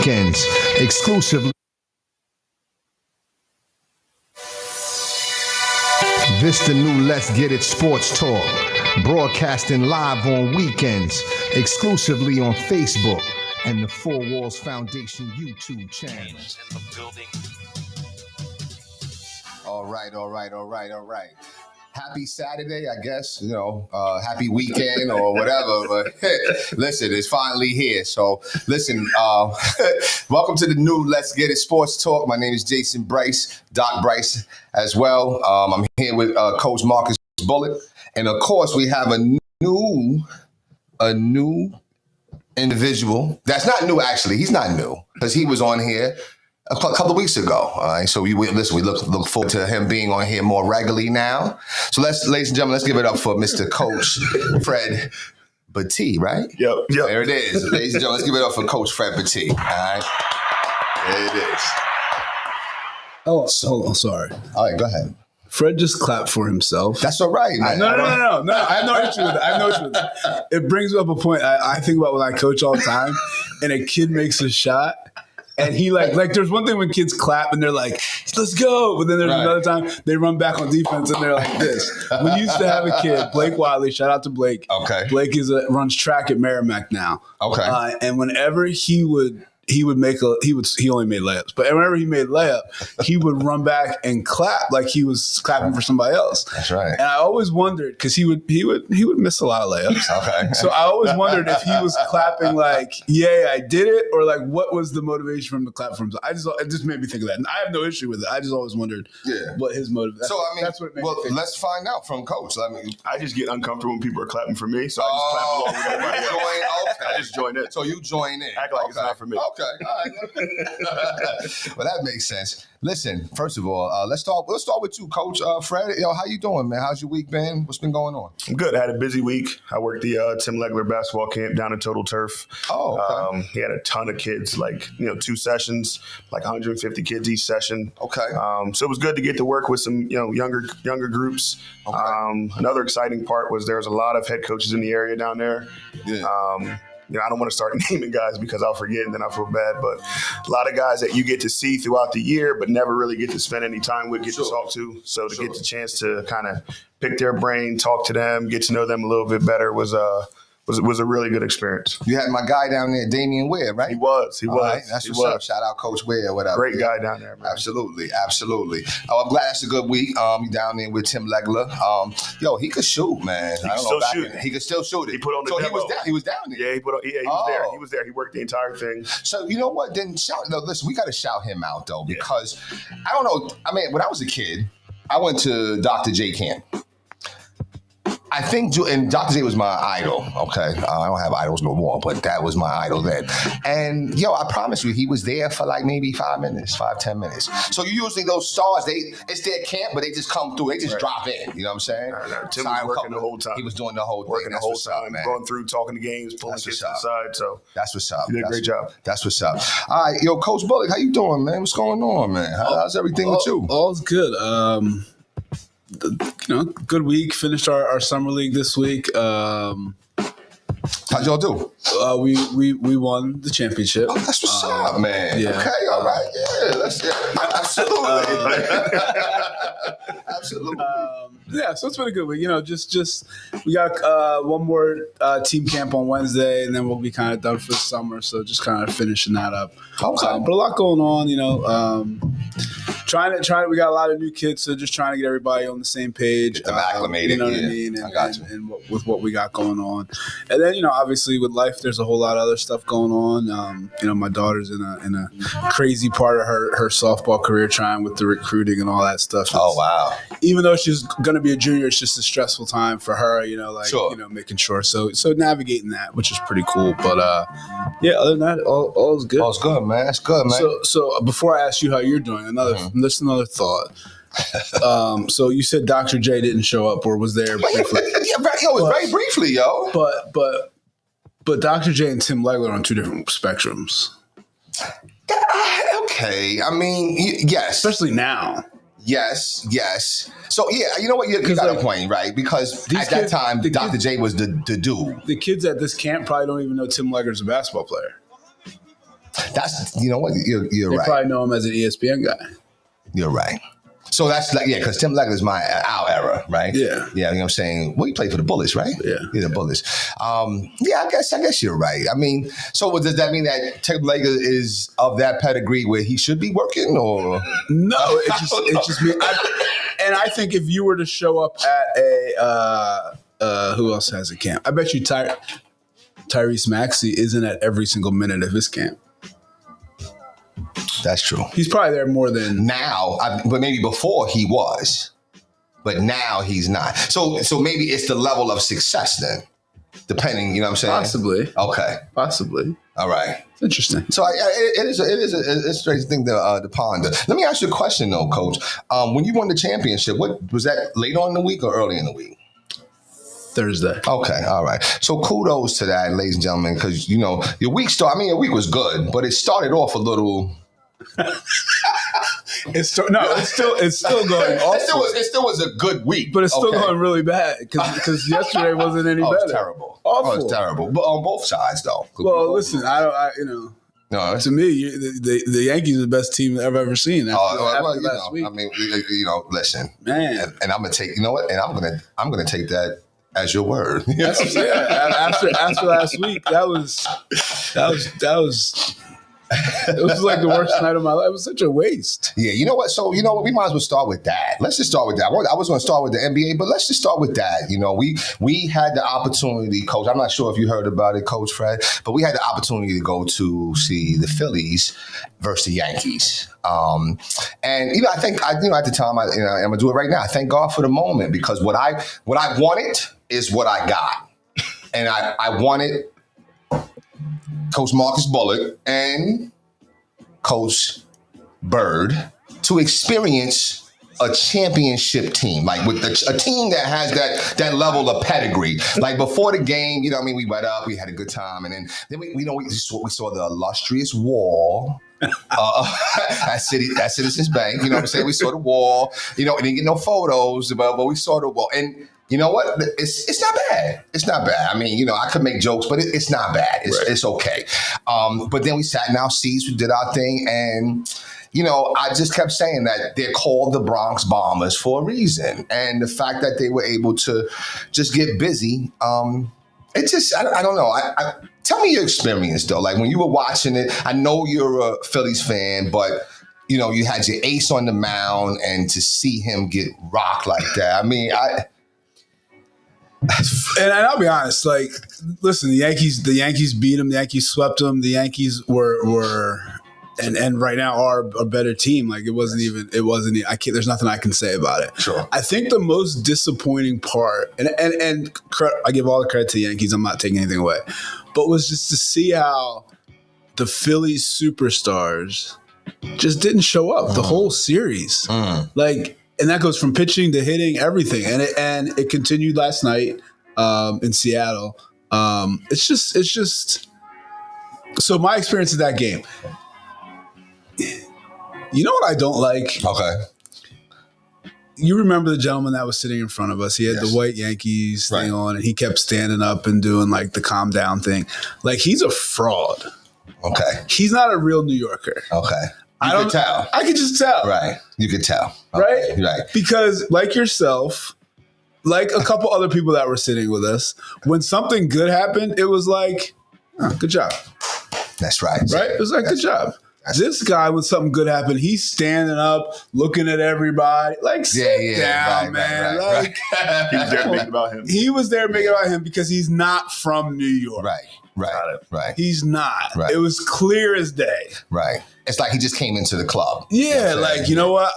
weekends, exclusively. This the new Let's Get It Sports Talk, broadcasting live on weekends, exclusively on Facebook and the Four Walls Foundation YouTube channel. All right. Happy Saturday, I guess, happy weekend or whatever. But listen, it's finally here. So listen, welcome to the new Let's Get It Sports Talk. My name is Jason Bryce, Doc Bryce as well. I'm here with Coach Marcus Bullock. And of course, we have a new individual. That's not new, actually. He's not new because he was on here a couple of weeks ago. All right, so we look forward to him being on here more regularly now. So ladies and gentlemen, let's give it up for Mr. Coach Fred Battie, right? Yep. There it is. Ladies and gentlemen, let's give it up for Coach Fred Battie. All right, there it is. Oh, sorry. All right, go ahead. Fred just clapped for himself. That's all right, man. No. I have no issue with it. It brings up a point I think about when I coach all the time, and a kid makes a shot. And he like there's one thing when kids clap and they're like, let's go. But then there's another time they run back on defense and they're like this. We used to have a kid, Blake Wiley, shout out to Blake. Okay. Blake runs track at Merrimack now. Okay. And whenever he only made layups, but whenever he made layup, he would run back and clap like he was clapping for somebody else. That's right. And I always wondered, because he would miss a lot of layups. Okay. So I always wondered if he was clapping like, yay, I did it, or like what was the motivation for him to clap for himself? It just made me think of that. And I have no issue with it. I just always wondered what his motivation. So I mean, that's what it made me think. Let's find out from Coach. I just get uncomfortable when people are clapping for me, so I just clap along with everybody else. Okay. I just join in. So you join in. Act like it's not for me. Okay. All right. Well, that makes sense. Listen, first of all, let's start with you, Coach Fred. How you doing, man? How's your week been? What's been going on? I'm good. I had a busy week. I worked the Tim Legler basketball camp down at Total Turf. Oh, okay. He had a ton of kids, 2 sessions, 150 kids each session. Okay. So it was good to get to work with some, younger groups. Okay. Another exciting part was there was a lot of head coaches in the area down there. Yeah. I don't want to start naming guys because I'll forget and then I'll feel bad. But a lot of guys that you get to see throughout the year but never really get to spend any time with, get to talk to. So to get the chance to kind of pick their brain, talk to them, get to know them a little bit better was a really good experience. You had my guy down there, Damian Ware, right? He was. Right, that's what's up. Shout out Coach Ware, whatever. Great guy down there, man. Absolutely. Oh, I'm glad that's a good week. You down there with Tim Legler. He could shoot, man. He could still shoot it. He put on the demo. He was down there. Yeah, he was there. He was there. He worked the entire thing. So you know what? Listen, we got to shout him out though, because I don't know. I mean, when I was a kid, I went to Dr. J camp. I think, and Dr. J was my idol, okay? I don't have idols no more, but that was my idol then. And, I promise you, he was there for maybe 10 minutes. So usually those stars, it's their camp, but they just come through. They just drop in, you know what I'm saying? Tim was working the whole time. He was doing the whole thing. Working the whole time, going through, talking to games, pulling kids to the side. So that's what's up. He did a great job. That's what's up. All right, Coach Bullock, how you doing, man? What's going on, man? How's everything with you? All's good. Good week. Finished our summer league this week. How'd y'all do? We won the championship. Oh, that's what's up, man. Yeah. Okay, all right. Yeah, absolutely. Absolutely. So it's been a good week. Just we got one more team camp on Wednesday, and then we'll be kind of done for the summer. So just kind of finishing that up. Okay. But a lot going on. Trying to. We got a lot of new kids, so just trying to get everybody on the same page. Get them acclimated. You know what I mean? I got you. And with what we got going on, and then obviously with life, there's a whole lot of other stuff going on. My daughter's in a crazy part of her softball career, trying with the recruiting and all that stuff. Oh wow! Even though she's gonna be a junior, it's just a stressful time for her. Making sure. So navigating that, which is pretty cool. But other than that, all is good. All's good, man. That's good, man. So before I ask you how you're doing, just another thought. So you said Dr. J didn't show up or was there briefly. Very briefly, yo. But Dr. J and Tim Legler are on two different spectrums. Okay. I mean, yes. Especially now. Yes. So, you know what? You got a point, right? Because that time, Dr. J was the dude. The kids at this camp probably don't even know Tim Legler's a basketball player. That's you know what you're They right. probably know him as an ESPN guy. You're right. So that's like, because Tim Legler is our era, right? Yeah. Yeah, you know what I'm saying? Well, he played for the Bullets, right? Yeah. The Bullets. Yeah, I guess you're right. I mean, so does that mean that Tim Legler is of that pedigree where he should be working, or? No, it just means. And I think if you were to show up at a who else has a camp? I bet you Tyrese Maxey isn't at every single minute of his camp. That's true. He's probably there more than Now, but maybe before he was, but now he's not. So maybe it's the level of success then, depending. You know what I'm saying? possibly. Okay. Possibly. All right. It's interesting. So it is a strange thing to ponder. Let me ask you a question though, Coach. When you won the championship, what was that? Late on in the week or early in the week? Thursday. Okay, all right. So kudos to that, ladies and gentlemen, because your week your week was good, but it started off a little. It's still going. It still was a good week, But it's still going really bad because yesterday wasn't any better. It's terrible. Awful. Oh, it's terrible. But on both sides, though. Well, listen, No, to me, the Yankees are the best team I've ever seen. After last week. I mean, listen, Man. and I'm gonna take. You know what? And I'm gonna take that as your word. After last week, that was it was like the worst night of my life. It was such a waste. Yeah, you know what? So, we might as well start with that. Let's just start with that. I was going to start with the NBA, but let's just start with that. We had the opportunity, Coach. I'm not sure if you heard about it, Coach Fred, but we had the opportunity to go to see the Phillies versus the Yankees. And I think at the time, I'm gonna do it right now. I thank God for the moment, because what I wanted is what I got, and I wanted Coach Marcus Bullock and Coach Bird to experience a championship team, like with a team that has that level of pedigree. Like before the game, we went up, we had a good time, and then we saw the illustrious wall at Citizens Bank. You know what I'm saying? We saw the wall. We didn't get no photos, but we saw the wall. And you know what? It's not bad. It's not bad. I mean, I could make jokes, but it's not bad. It's okay. But then we sat in our seats, we did our thing, and I just kept saying that they're called the Bronx Bombers for a reason. And the fact that they were able to just get busy, I don't know. Tell me your experience, though. Like when you were watching it, I know you're a Phillies fan, but you had your ace on the mound, and to see him get rocked like that, I mean, And I'll be honest, like, listen, the Yankees beat them. The Yankees swept them. The Yankees were and right now are a better team. Like there's nothing I can say about it. Sure. I think the most disappointing part, and I give all the credit to the Yankees, I'm not taking anything away, but was just to see how the Phillies superstars just didn't show up the whole series. Like, and that goes from pitching to hitting, everything. And it continued last night in Seattle. It's just. So my experience of that game. You know what I don't like? Okay. You remember the gentleman that was sitting in front of us? He had the white Yankees thing on, and he kept standing up and doing like the calm down thing. Like, he's a fraud. Okay. He's not a real New Yorker. Okay. You could tell. I could just tell. Right. You could tell. Okay. Right. Because like yourself, like a couple other people that were sitting with us, when something good happened, it was like, good job. That's right. Right? It was like, good job. This guy, when something good happened, he's standing up, looking at everybody, like, sit down, man. Right. He was there to make it about him. He was there to make it about him because he's not from New York. Right. He's not. Right. It was clear as day. Right. It's like he just came into the club. Yeah, you know what?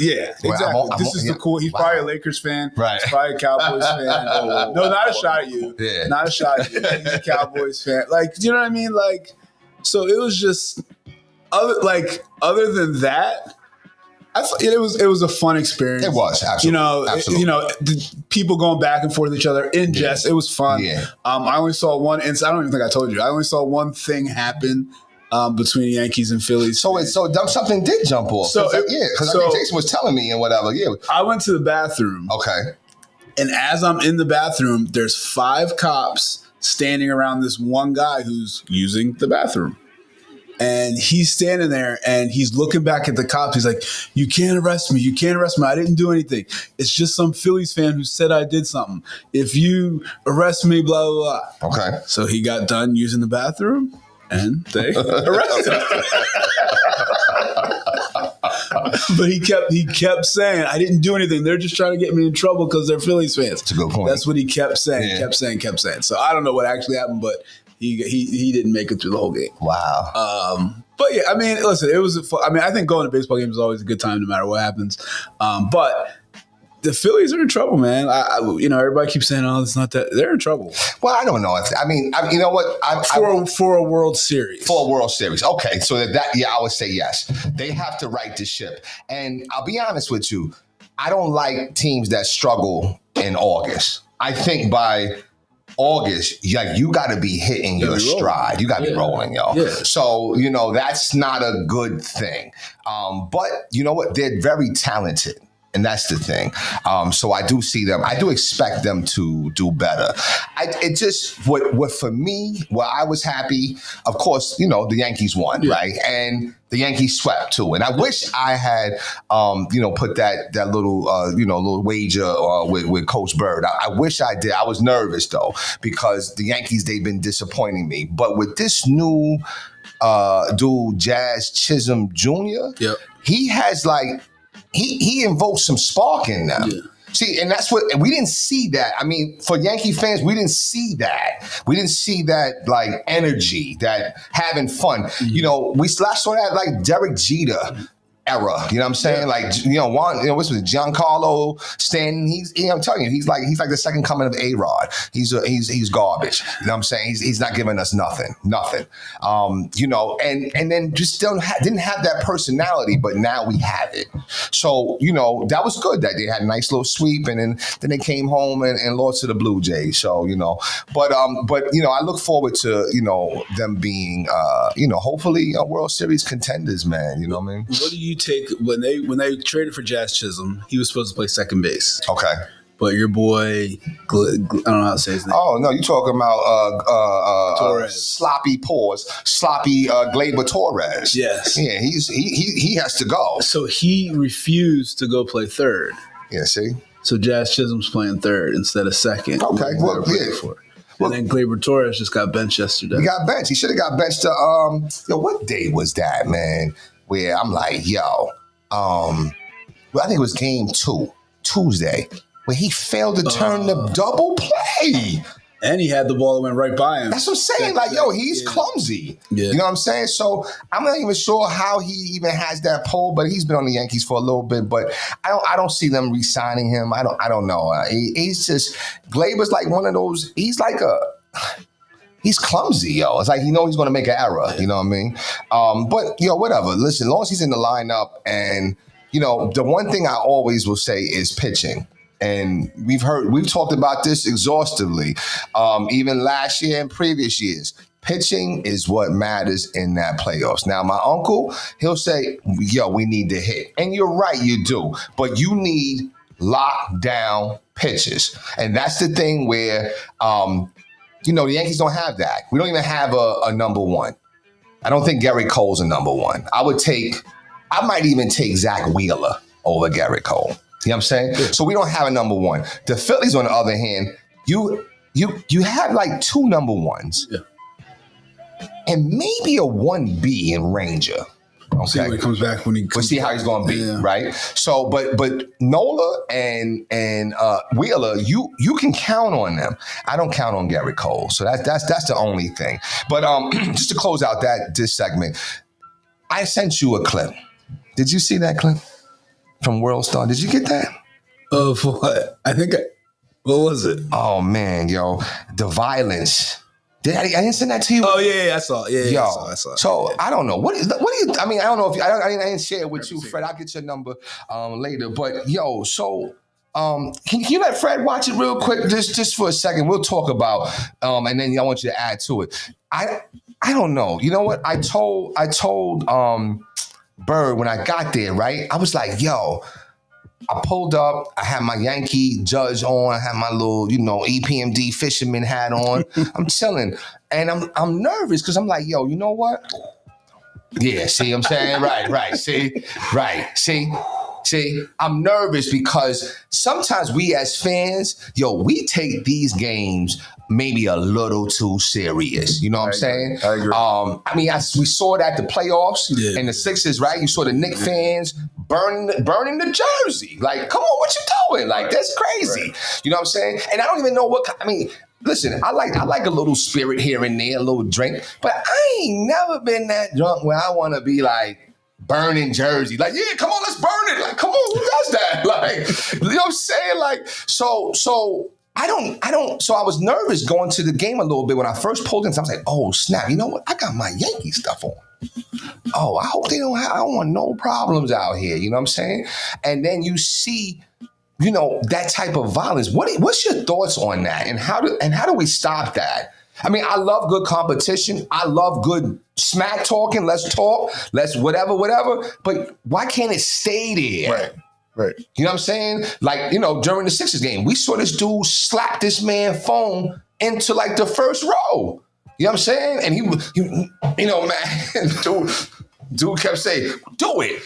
Exactly. This is the cool. He's probably a Lakers fan. Right. He's probably a Cowboys fan. No, not a shot at you. Yeah. Not a shot at you. He's a Cowboys fan. Like, you know what I mean? Like, so it was just other than that, I thought it was a fun experience. It was, absolutely. Absolutely. People going back and forth with each other in jest. It was fun. Yeah. I only saw one incident. I don't even think I told you. I only saw one thing happen between the Yankees and Phillies. So something did jump off. Because Jason was telling me and whatever. Yeah. I went to the bathroom. Okay. And as I'm in the bathroom, there's 5 cops standing around this one guy who's using the bathroom. And he's standing there and he's looking back at the cops. He's like, "You can't arrest me. You can't arrest me. I didn't do anything. It's just some Phillies fan who said I did something. If you arrest me, blah, blah, blah." Okay. So he got done using the bathroom and they arrested him. But he kept saying, "I didn't do anything. They're just trying to get me in trouble because they're Phillies fans." That's a good point. That's what he kept saying, Yeah. kept saying. So I don't know what actually happened, but he didn't make it through the whole game. Wow. But yeah, I mean, listen, it was. I think going to baseball games is always a good time, no matter what happens. But the Phillies are in trouble, man. Everybody keeps saying, "Oh, it's not that." They're in trouble Well, I don't know. You know what? for a World Series. For a World Series. Okay. So I would say yes. They have to right the ship. And I'll be honest with you, I don't like teams that struggle in August. I think by August, you got to be hitting your stride. You got to be rolling, yo. Yeah. So, that's not a good thing. But you know what? They're very talented. And that's the thing. So I do see them. I do expect them to do better. What for me, I was happy, of course, the Yankees won, right? And the Yankees swept too. And I wish I had, put that little, little wager with Coach Bird. I wish I did. I was nervous though, because the Yankees, they've been disappointing me. But with this new dude, Jazz Chisholm Jr., Yep. he has he invoked some spark in them. Yeah. See, and that's what we didn't see that. I mean, for Yankee fans, we didn't see that. We didn't see that energy, that having fun. Mm-hmm. We last saw that Derek Jeter era. You know what I'm saying? What's with Giancarlo Stanton? I'm telling you, he's like the second coming of A-Rod. He's garbage. You know what I'm saying? He's not giving us nothing. And then just didn't have that personality, but now we have it. So, that was good that they had a nice little sweep, and then they came home and lost to the Blue Jays. So, but I look forward to, them being, hopefully World Series contenders, man. You know what I mean? What do you take when they traded for Jazz Chisholm? He was supposed to play second base. Okay. But your boy, I don't know how to say his name. Oh no, you talking about Torres. sloppy Gleyber Torres? Yes. Yeah, he has to go. So he refused to go play third. Yeah, see. So Jazz Chisholm's playing third instead of second. Okay, well, yeah. And then Gleyber Torres just got benched yesterday. He got benched. He should have got benched. What day was that, man? Where I'm like, I think it was game 2, Tuesday, where he failed to turn the double play. And he had the ball that went right by him. That's what I'm saying. He's clumsy. Yeah. You know what I'm saying? So I'm not even sure how he even has that pull, but he's been on the Yankees for a little bit. But I don't see them re-signing him. I don't know. He's just Gleyber's like one of those. He's clumsy, yo. It's he's going to make an error. You know what I mean? But whatever. Listen, as long as he's in the lineup, and the one thing I always will say is pitching. And we've talked about this exhaustively, even last year and previous years. Pitching is what matters in that playoffs. Now, my uncle, he'll say, we need to hit. And you're right, you do. But you need lockdown pitches. And that's the thing where, the Yankees don't have that. We don't even have a number one. I don't think Garrett Cole's a number one. I might even take Zach Wheeler over Garrett Cole. You know what I'm saying? Yeah. So we don't have a number one. The Phillies, on the other hand, you have 2 number ones. Yeah. And maybe a 1B in Ranger. Okay. See when he comes back. We'll see how he's going to be, right? So, but Nola and Wheeler, you can count on them. I don't count on Garrett Cole, so that's the only thing. But just to close out this segment, I sent you a clip. Did you see that clip from World Star? Did you get that? Of what? What was it? Oh man, the violence. I didn't send that to you. Oh yeah, I saw it. Yeah, I saw it. So I don't know. What do you? I mean, I don't know if I didn't share it with you, Fred. I'll get your number later. But can you let Fred watch it real quick, just for a second? We'll talk about, and then I want you to add to it. I don't know. You know what? I told Bird when I got there, right? I was like, I pulled up. I had my Yankee Judge on. I had my little, EPMD fisherman hat on. I'm chilling, and I'm nervous because I'm like, you know what? Yeah, see what I'm saying? Right. See, I'm nervous because sometimes we as fans, we take these games maybe a little too serious. You know what I'm saying? I agree. We saw it at the playoffs Yeah. and the Sixers, right? You saw the Knicks fans burning the jersey. Like, come on, what you doing? Like, that's crazy. Right. You know what I'm saying? And I don't even know listen, I like a little spirit here and there, a little drink, but I ain't never been that drunk where I want to be like burning jersey. Like, yeah, come on, let's burn it. Like, come on, who does that? Like, you know what I'm saying? Like, so I was nervous going to the game a little bit when I first pulled in. So I was like, oh snap, you know what? I got my Yankee stuff on. Oh, I hope I don't want no problems out here. You know what I'm saying? And then you see, that type of violence. What's your thoughts on that? And how do we stop that? I mean, I love good competition. I love good smack talking. Let's talk. Let's whatever. But why can't it stay there? Right. You know what I'm saying? Like, during the Sixers game, we saw this dude slap this man phone into like the first row. You know what I'm saying? And he man, dude kept saying, do it.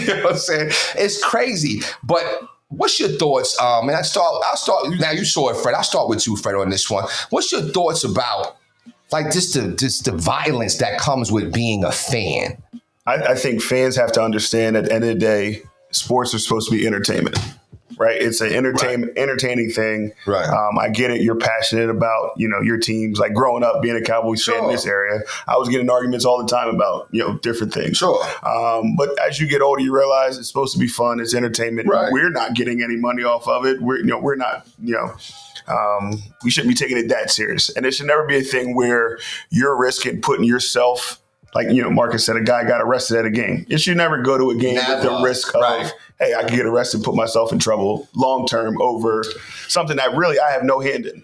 You know what I'm saying? It's crazy. But what's your thoughts? And I'll start. Now you saw it, Fred. I'll start with you, Fred, on this one. What's your thoughts about like just the violence that comes with being a fan? I think fans have to understand at the end of the day, sports are supposed to be entertainment, right? It's an entertaining thing. Right. I get it. You're passionate about, your teams. Like growing up, being a Cowboys fan in this area, I was getting arguments all the time about, different things. Sure. But as you get older, you realize it's supposed to be fun. It's entertainment. Right. We're We're not getting any money off of it. We're not, we shouldn't be taking it that serious. And it should never be a thing where you're risking putting yourself, like, Marcus said, a guy got arrested at a game. It should never go to a game with the risk of, hey, I could get arrested and put myself in trouble long term over something that really I have no hand in.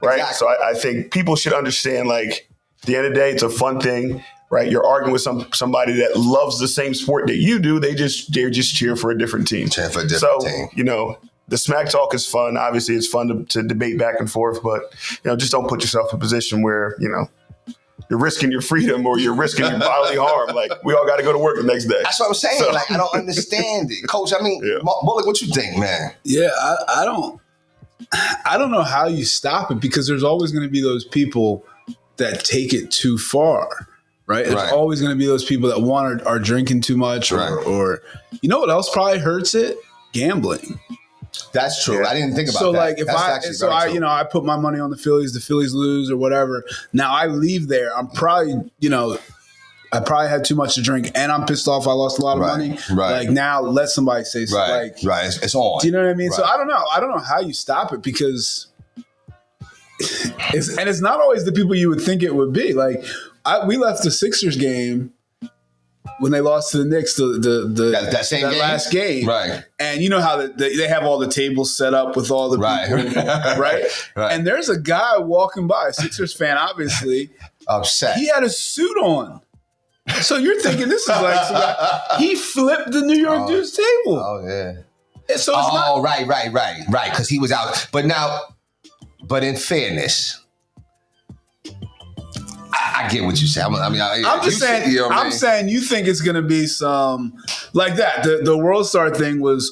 Right. Exactly. So I think people should understand, like, at the end of the day, it's a fun thing. Right. You're arguing with somebody that loves the same sport that you do. They just cheer for a different team. Cheer for a different team. The smack talk is fun. Obviously, it's fun to debate back and forth. But, just don't put yourself in a position where, you're risking your freedom or you're risking your bodily harm. Like, we all got to go to work the next day. That's what I'm saying. So, like, I don't understand it. Coach, Bullock, what you think, man? Yeah, I don't know how you stop it, because there's always going to be those people that take it too far, right? There's always going to be those people that are drinking too much or you know what else probably hurts it? Gambling. That's true. Yeah. I didn't think about that. So like I put my money on the Phillies lose or whatever. Now I leave there. I'm probably, I probably had too much to drink and I'm pissed off. I lost a lot of money. Right. Like now let somebody say something. Right. It's on. Do you know what I mean? Right. So I don't know how you stop it, because it's not always the people you would think it would be. Like we left the Sixers game when they lost to the Knicks, that last game, right? And you know how they have all the tables set up with all the people, right? And there's a guy walking by, a Sixers fan, obviously upset. He had a suit on, so you're thinking this is like he flipped the New York Jews table. Oh yeah. And so it's not right, because he was out. But in fairness, I get what you say. I'm just saying. I'm saying you think it's gonna be some like that. The World Star thing was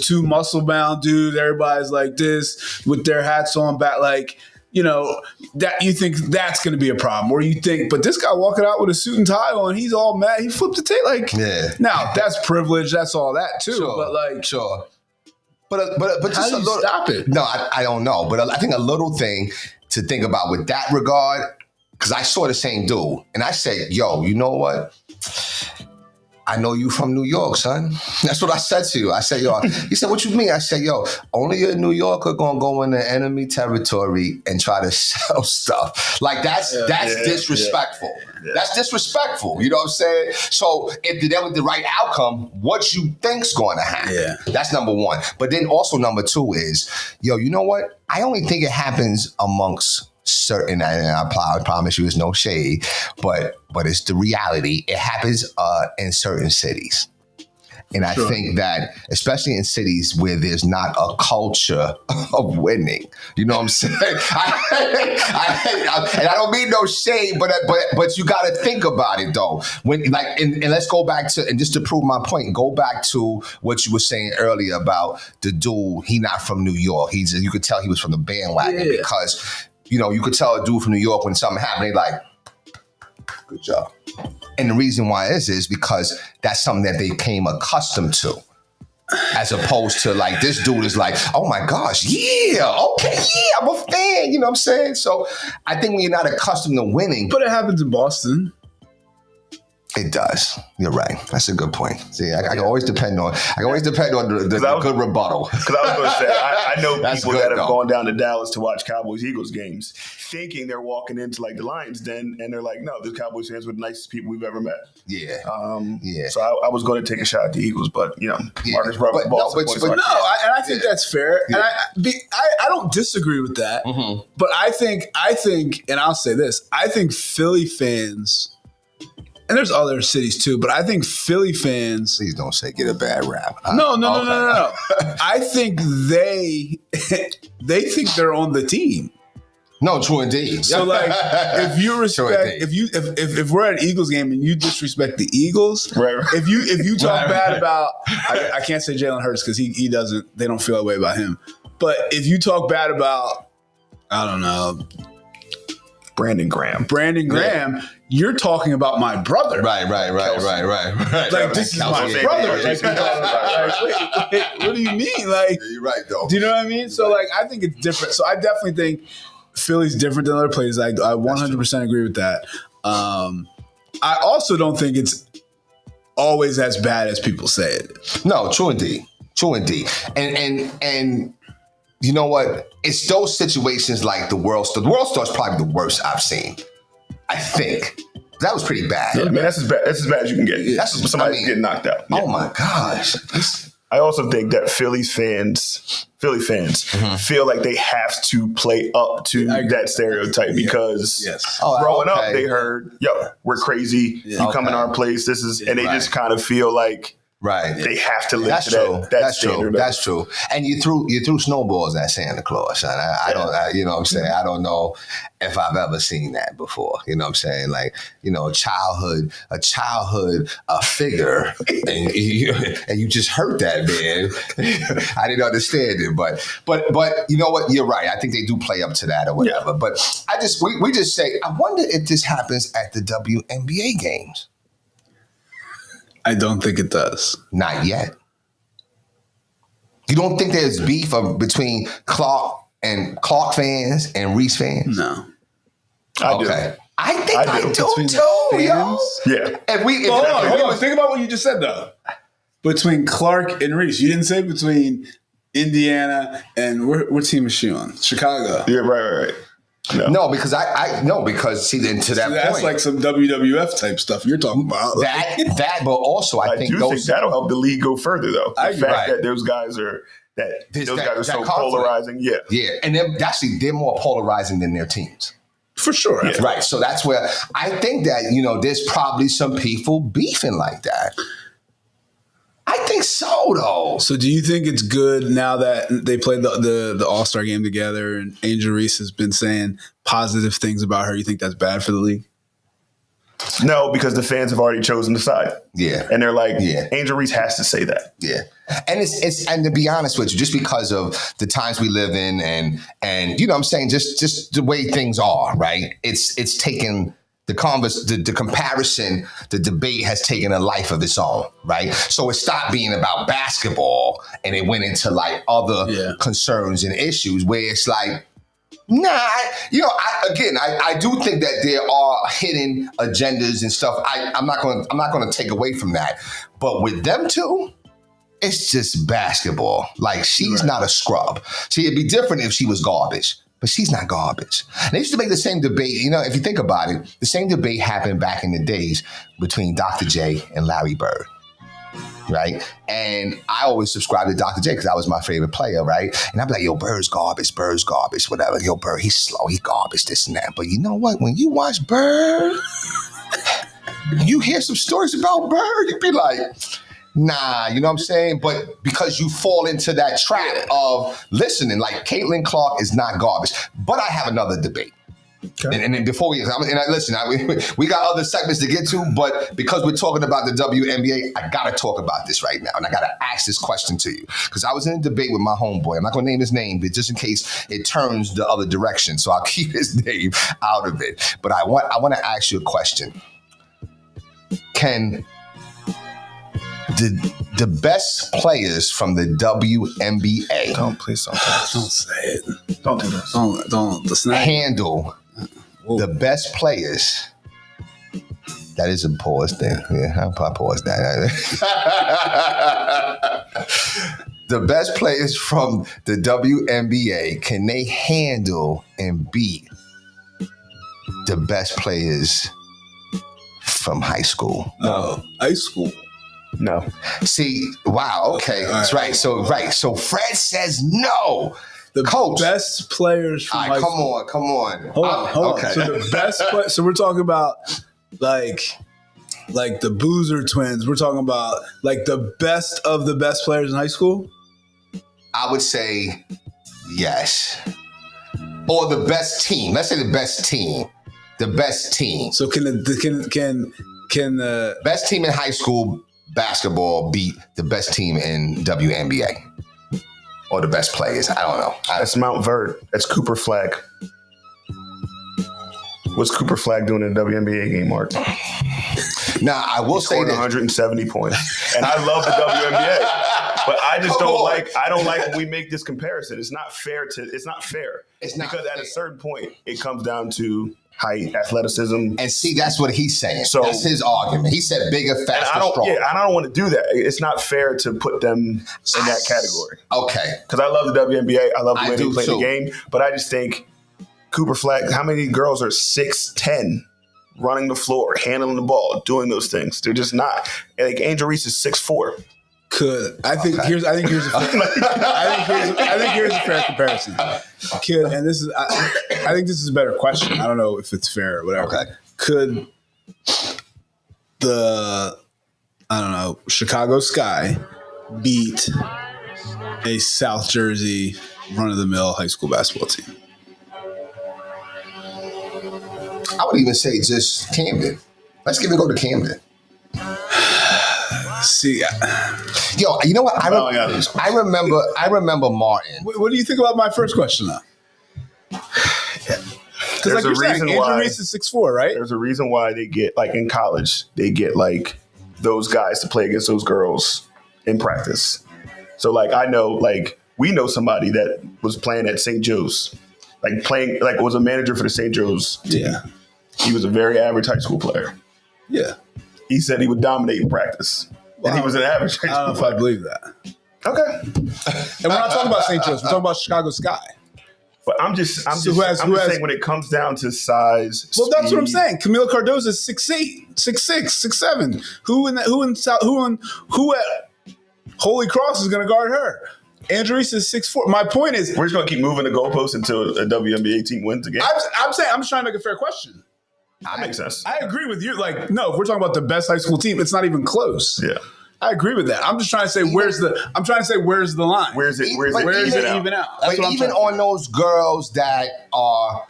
two muscle bound dudes. Everybody's like this with their hats on back, like that. You think that's gonna be a problem, or you think? But this guy walking out with a suit and tie on, he's all mad. He flipped the tape. Like, now that's privilege. That's all that too. Sure, but like, sure. But just how do you stop it? No, I don't know. But I think a little thing to think about with that regard. Because I saw the same dude, and I said, yo, you know what? I know you from New York, son. That's what I said to you. I said, yo. He said, what you mean? I said, yo, only a New Yorker gonna go into enemy territory and try to sell stuff. Like, that's disrespectful. Yeah. That's disrespectful. You know what I'm saying? So if that was the right outcome, what you think's going to happen? Yeah. That's number one. But then also number two is, yo, you know what? I only think it happens amongst certain, and I promise you, it's no shade, but it's the reality. It happens in certain cities, And I think that, especially in cities where there's not a culture of winning, you know what I'm saying? And I don't mean no shade, but you got to think about it though. When and let's go back to, and just to prove my point, go back to what you were saying earlier about the dude. He not from New York. You could tell he was from the bandwagon because, you could tell a dude from New York when something happened, they like, good job. And the reason why is because that's something that they became accustomed to. As opposed to like, this dude is like, oh my gosh, yeah, okay, yeah, I'm a fan, you know what I'm saying? So I think when you're not accustomed to winning. But it happens in Boston. It does. You're right. That's a good point. See, I can always depend on the good rebuttal. Because I was going to say, I know people that have though. gone down to Dallas to watch Cowboys-Eagles games, thinking they're walking into like the Lions Den, and they're like, no, the Cowboys fans were the nicest people we've ever met. Yeah. So I was going to take a shot at the Eagles, but Marcus brought the ball. I think that's fair. Yeah. And I don't disagree with that. Mm-hmm. But I think, and I'll say this, I think Philly fans. And there's other cities too, but I think Philly fans. Please don't say get a bad rap. No. I think they think they're on the team. No, true indeed. So like, if you respect, if we're at an Eagles game and you disrespect the Eagles, right. If you talk bad about, I can't say Jalen Hurts because he doesn't. They don't feel that way about him. But if you talk bad about, I don't know, Brandon Graham. Yeah. You're talking about my brother. Right. Like, this is my brother. Wait, what do you mean? Like, you're right, though. Do you know what I mean? So, like, I think it's different. So, I definitely think Philly's different than other places. I 100% agree with that. I also don't think it's always as bad as people say it. No, true indeed. And you know what? It's those situations like the World Star. The World Star is probably the worst I've seen. I think that was pretty bad. Yeah, I mean, that's as bad as you can get. Yeah, somebody getting knocked out. Yeah. Oh my gosh! I also think that Philly fans mm-hmm. feel like they have to play up to that stereotype because growing up they heard, "Yo, we're crazy. You come in our place. This is," and they just kind of feel like. Right, they have to live to that standard. That's true. And you threw snowballs at Santa Claus. And I you know what I'm saying? I don't know if I've ever seen that before. You know what I'm saying? Like, a childhood figure, and you just hurt that man. I didn't understand it, but you know what? You're right. I think they do play up to that or whatever. Yeah. But we just say, I wonder if this happens at the WNBA games. I don't think it does. Not yet. You don't think there's beef between Clark fans and Reese fans? No. I do. I think I do too, yo. Yeah. Hold on. Think about what you just said, though. Between Clark and Reese. You didn't say between Indiana and what team is she on? Chicago. Yeah, right. No, because because see, into that that's point, like some WWF type stuff you're talking about. That, but also I think that'll help the league go further, though. The fact that those guys are so polarizing, yeah, and they're more polarizing than their teams. For sure, right. So that's where I think that there's probably some people beefing like that. I think so, though. So do you think it's good now that they played the All-Star game together and Angel Reese has been saying positive things about her? You think that's bad for the league? No, because the fans have already chosen the side. Yeah. And they're like, Angel Reese has to say that. Yeah. And and to be honest with you, just because of the times we live in and you know what I'm saying, just the way things are, right? It's taken the comparison, the debate has taken a life of its own, right? So it stopped being about basketball and it went into like other concerns and issues where it's like, nah, I do think that there are hidden agendas and stuff. I'm not going to take away from that. But with them two, it's just basketball. Like, she's not a scrub. See, it'd be different if she was garbage. But she's not garbage. And they used to make the same debate. If you think about it, the same debate happened back in the days between Dr. J and Larry Bird, right? And I always subscribed to Dr. J because that was my favorite player, right? And I'd be like, yo, Bird's garbage, whatever. Yo, Bird, he's slow, he's garbage, this and that. But you know what? When you watch Bird, you hear some stories about Bird, you'd be like, Nah, you know what I'm saying? But because you fall into that trap of listening, like Caitlin Clark is not garbage. But I have another debate. Okay. And then before we got other segments to get to, but because we're talking about the WNBA, I got to talk about this right now. And I got to ask this question to you. Because I was in a debate with my homeboy. I'm not going to name his name, but just in case it turns the other direction. So I'll keep his name out of it. But I want to ask you a question. Can the best players from the WNBA Please don't say it. Don't do this. Don't handle the best players? That is a pause thing. Yeah, I'll pause that. The best players from the WNBA, can they handle and beat the best players from high school? No. High school? No. See, wow, okay. That's right. So Fred says no. The Coach. best players from high school. Come on. Hold on. So the best so we're talking about like the Boozer twins. We're talking about like the best of the best players in high school? I would say yes. Or the best team. Let's say the best team. The best team. So can the best team in high school basketball beat the best team in WNBA? Or the best players? I don't know. That's Mount Verde. That's Cooper Flag. What's Cooper Flag doing in the WNBA game, Mark? Now, I will say that 170 points. And I love the WNBA. But I just don't like when we make this comparison. It's not fair. It's not because at a certain point it comes down to height, athleticism. And see, that's what he's saying. So that's his argument. He said bigger, faster, strong. Yeah, and I don't want to do that. It's not fair to put them in that category. Okay. Because I love the WNBA. I love the way they play the game. But I just think Cooper Flag, how many girls are 6'10", running the floor, handling the ball, doing those things? They're just not. Like Angel Reese is 6'4". I think here's a fair comparison. Could, and this is I think this is a better question. I don't know if it's fair or whatever. Okay. Could the Chicago Sky beat a South Jersey run-of-the-mill high school basketball team? I would even say just Camden. Let's go to Camden. See, yo, you know what? I remember Martin. What do you think about my first question, though? Because like you're saying, Angel Reese is 6'4", right? There's a reason why they get, like in college, they get like those guys to play against those girls in practice. So like I know, like we know somebody that was playing at St. Joe's, was a manager for the St. Joe's team. Yeah. He was a very average high school player. Yeah. He said he would dominate in practice. Wow. And he was an average high school player. I don't know if I believe that. Okay. And we're not talking about St. Joe's. We're talking about Chicago Sky. But I'm just saying when it comes down to size. Well, that's what I'm saying. Camila Cardozo is 6'8", 6'6", 6'7". Who at Holy Cross is going to guard her? Andrew Reese is 6'4". My point is, we're just going to keep moving the goalposts until a WNBA team wins the game. I'm saying I'm just trying to make a fair question. That makes sense. I agree with you. Like, no, if we're talking about the best high school team, it's not even close. Yeah. I agree with that. I'm just trying to say where's the line? Where's it even out? But even on those girls that are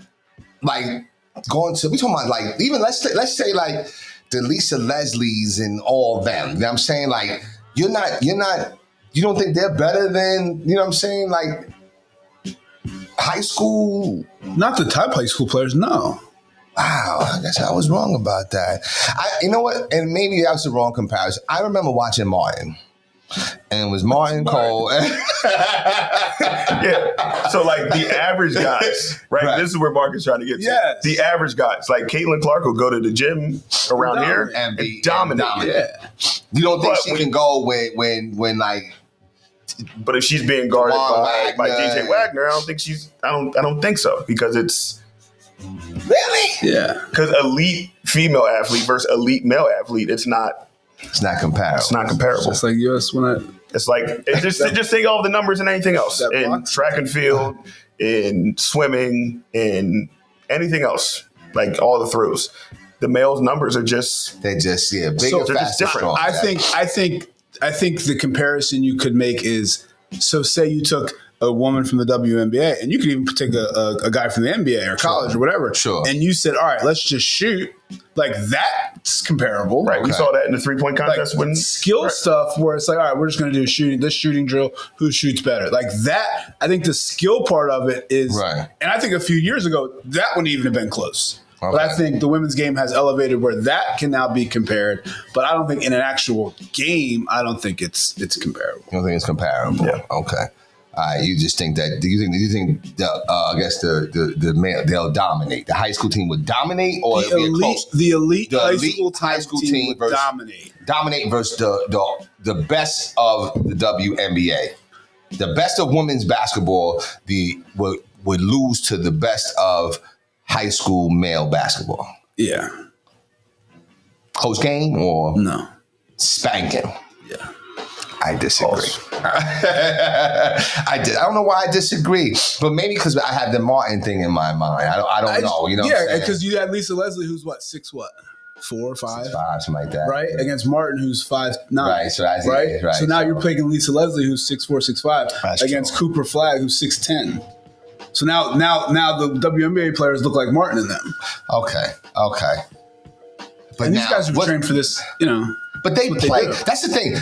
like going to, we talking about like even let's say like the Lisa Leslies and all them. You know what I'm saying? Like you don't think they're better than, you know what I'm saying? Like high school. Not the top high school players, no. Wow, I guess I was wrong about that. You know what? And maybe that was the wrong comparison. I remember watching Martin. And it was Martin Cole. Yeah. So, like, the average guys, right? This is where Mark is trying to get to. Yes. The average guys. Like, Caitlin Clark will go to the gym around here and dominate. Yeah. You don't think she can go when like... But if she's being guarded by DJ Wagner, I don't think so. Because it's... Really? Yeah. Because elite female athlete versus elite male athlete, it's not comparable. It's not comparable. It's like US It's like just take all the numbers and anything else in track and field, in swimming, in anything else, like all the throws. The males' numbers are just bigger, so they're just different. I think I think the comparison you could make is, so say you took a woman from the WNBA, and you could even take a guy from the NBA or college or whatever, and you said, all right, let's just shoot. Like, that's comparable. Right. We saw that in the 3-point contest. Like, skill stuff where it's like, all right, we're just going to do this shooting drill. Who shoots better? Like that, I think the skill part of it is, and I think a few years ago, that wouldn't even have been close. But I think the women's game has elevated where that can now be compared. But I don't think in an actual game, I don't think it's comparable. You don't think it's comparable? Yeah. Okay. You just think that? Do you think I guess the male, they'll dominate? The high school team would dominate, or the elite high school team would dominate versus the best of the WNBA. The best of women's basketball would lose to the best of high school male basketball. Yeah. Close game or no spanking? Yeah. I disagree. I don't know why I disagree, but maybe because I have the Martin thing in my mind. I don't know. You know? Yeah, because you had Lisa Leslie, who's what, 6'4" or 5? 6'5", something like that. Right? Against Martin, who's 5'9". Right. So that's right. Right. So now you're playing Lisa Leslie, who's 6'4", 6'5", That's against true. Cooper Flagg, who's 6'10". So now the WNBA players look like Martin in them. Okay. But and these guys are trained for this, you know. But they play. That's the thing.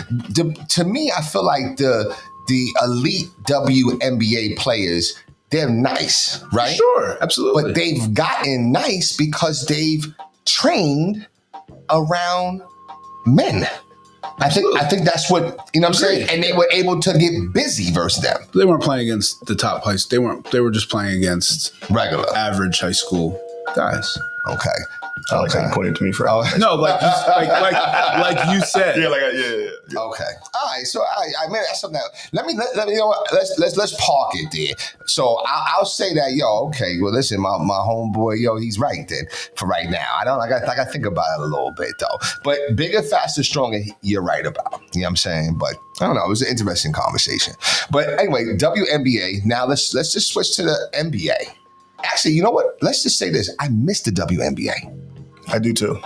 To me, I feel like the elite WNBA players, they're nice, right? Sure, absolutely. But they've gotten nice because they've trained around men. Absolutely. I think that's what, you know what I'm saying? And they were able to get busy versus them. They weren't playing against the top high school. They were just playing against regular average high school guys. Okay. I like how you pointed to me for no, like you said. Yeah. Okay. All right. So I mean, that's something. Let me you know what? Let's park it there. So I'll say that, okay. Well, listen, my homeboy, he's right then for right now. I gotta think about it a little bit though. But bigger, faster, stronger, you're right about. You know what I'm saying? But I don't know. It was an interesting conversation. But anyway, WNBA. Now let's just switch to the NBA. Actually, you know what? Let's just say this. I miss the WNBA. I do too.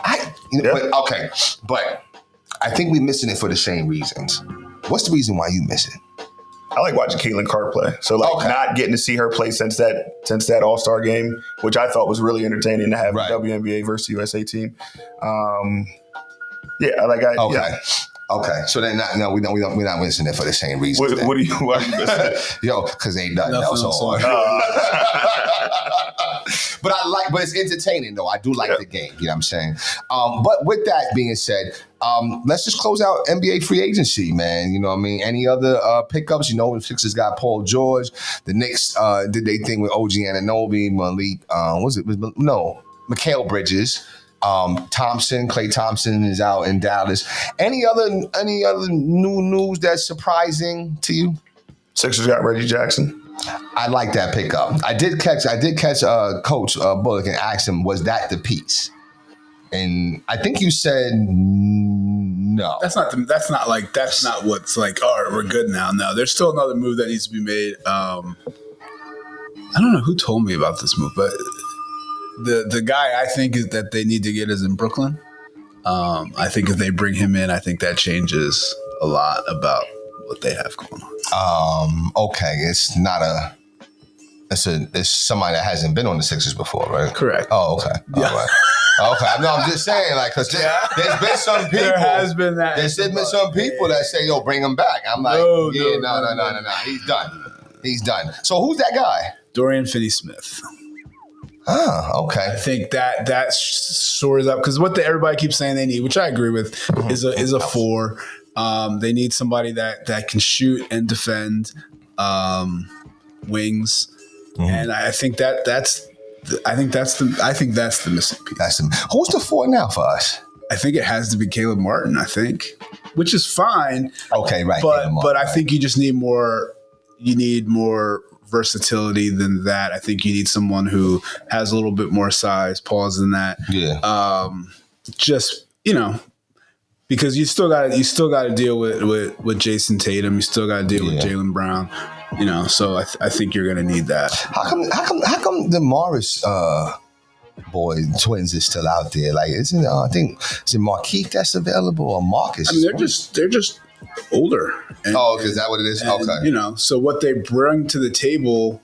But I think we're missing it for the same reasons. What's the reason why you miss it? I like watching Caitlin Clark play. So not getting to see her play since that All-Star game, which I thought was really entertaining to have a WNBA versus USA team. Okay. So then, we're not missing it for the same reasons. Why are you missing it? Because ain't nothing else on. But it's entertaining though. I do like the game. You know what I'm saying? But with that being said, let's just close out NBA free agency, man. You know what I mean? Any other pickups? The Sixers got Paul George. The Knicks did their thing with OG Anunoby, Malik. Mikal Bridges. Klay Thompson is out in Dallas. Any other new news that's surprising to you? Sixers got Reggie Jackson. I like that pickup. I did catch Coach Bullock and asked him, was that the piece? And I think you said no. That's not what's like, all right, we're good now. No, there's still another move that needs to be made. I don't know who told me about this move, but the guy I think is that they need to get is in Brooklyn. I think if they bring him in, I think that changes a lot about what they have going on. Okay, it's somebody that hasn't been on the Sixers before, right? Correct. Oh, okay. Yeah. All right. Okay, no, I'm just saying, because there's been some people. There has been that. There's been some people that say, bring him back. I'm like, no. He's done. So who's that guy? Dorian Finney-Smith. Oh, okay. I think that shores up, because what everybody keeps saying they need, which I agree with, is a 4. They need somebody that can shoot and defend wings, and I think that's the missing piece. Who's the 4 now for us? I think it has to be Caleb Martin. I think, which is fine. Okay, right. But I think you just need more. You need more versatility than that. I think you need someone who has a little bit more size, pause than that. Yeah. Because you still got to deal with Jason Tatum. You still got to deal with Jaylen Brown. So I think you're going to need that. How come the Morris twins is still out there? Like, I think is it Markieff that's available or Marcus? I mean, they're just older. And, is that what it is? and, Okay. You know, so what they bring to the table,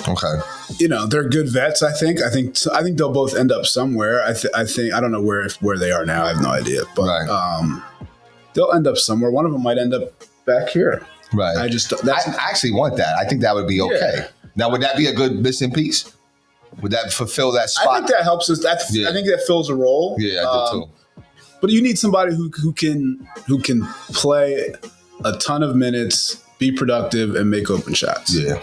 Okay. you know, they're good vets. I think they'll both end up somewhere. I think I don't know where they are now. I have no idea, but Right. they'll end up somewhere. One of them might end up back here. Right. I just I actually want that. I think that would be okay. Yeah. Now, would that be a good missing piece? Would that fulfill that spot? I think that helps us. Yeah. I think that fills a role. Yeah, I do too. But you need somebody who can play a ton of minutes, be productive, and make open shots. Yeah.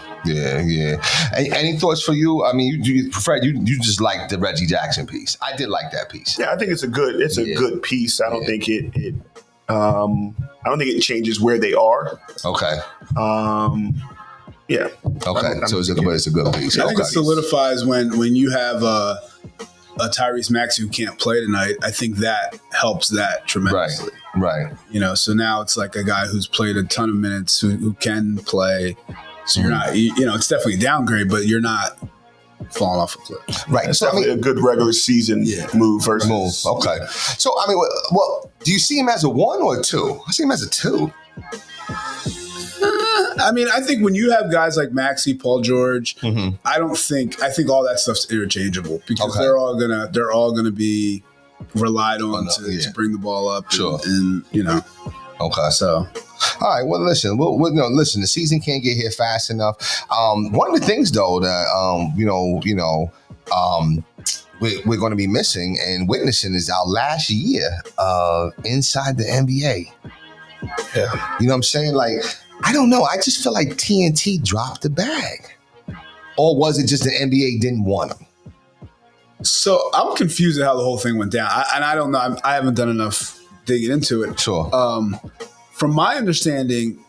Any thoughts for you? I mean, Fred, you just like the Reggie Jackson piece. I did like that piece. Yeah, I think it's a good piece. I don't think it I don't think it changes where they are. Okay. Yeah. Okay. So it's a good piece. I think Okay. it solidifies when you have a Tyrese Maxey who can't play tonight. I think that helps that tremendously. Right. You know, so now it's like a guy who's played a ton of minutes who can play. So you're not, you know, it's definitely a downgrade, but you're not falling off a cliff. Right. It's So I definitely mean, a good regular season move versus move. Okay. So I mean, well, do you see him as a 1 or a 2? I see him as a 2. I mean, I think when you have guys like Maxey, Paul George, Mm-hmm. I think all that stuff's interchangeable because Okay. they're all gonna be relied on to bring the ball up. Sure. And you know, Okay. so All right. Well, listen. Listen. The season can't get here fast enough. One of the things, though, that we're going to be missing and witnessing is our last year inside the NBA. Yeah. You know what I'm saying? Like, I don't know. I just feel like TNT dropped the bag, or was it just the NBA didn't want them? So I'm confused at how the whole thing went down, I don't know. I haven't done enough digging into it. Sure. From my understanding,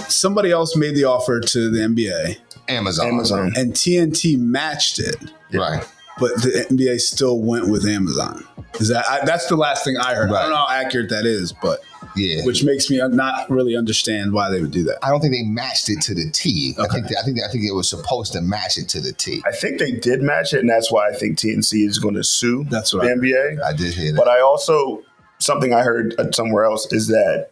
somebody else made the offer to the NBA, Amazon. and TNT matched it, Right. but the NBA still went with Amazon. Is that's the last thing I heard? Right. I don't know how accurate that is, but Yeah. which makes me not really understand why they would do that. I don't think they matched it to the T. Okay. I think it was supposed to match it to the T. I think they did match it, and that's why I think TNC is going to sue That's what the I- NBA. I did hear that. But I also, something I heard somewhere else is that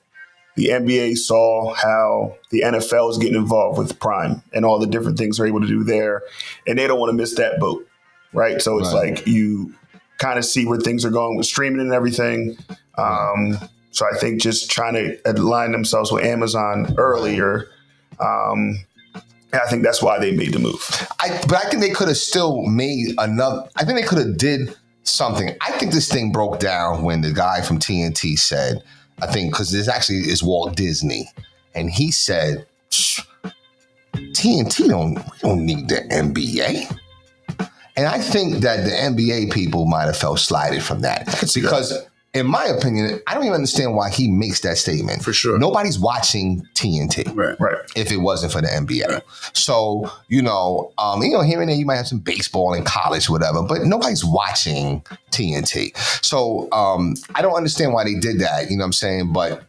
the NBA saw how the NFL is getting involved with Prime and all the different things they're able to do there, and they don't want to miss that boat, right? So it's Right. like you kind of see where things are going with streaming and everything. So I think just trying to align themselves with Amazon earlier, I think that's why they made the move. But I think they could have still made another. I think they could have did something. I think this thing broke down when the guy from TNT said, I think, because this actually is Walt Disney, and he said, TNT don't need the NBA. And I think that the NBA people might have felt slighted from that because, in my opinion, I don't even understand why he makes that statement. For sure. Nobody's watching TNT. Right. If it wasn't for the NBA. So, here and there you might have some baseball in college, whatever, but nobody's watching TNT. So I don't understand why they did that, you know what I'm saying? But,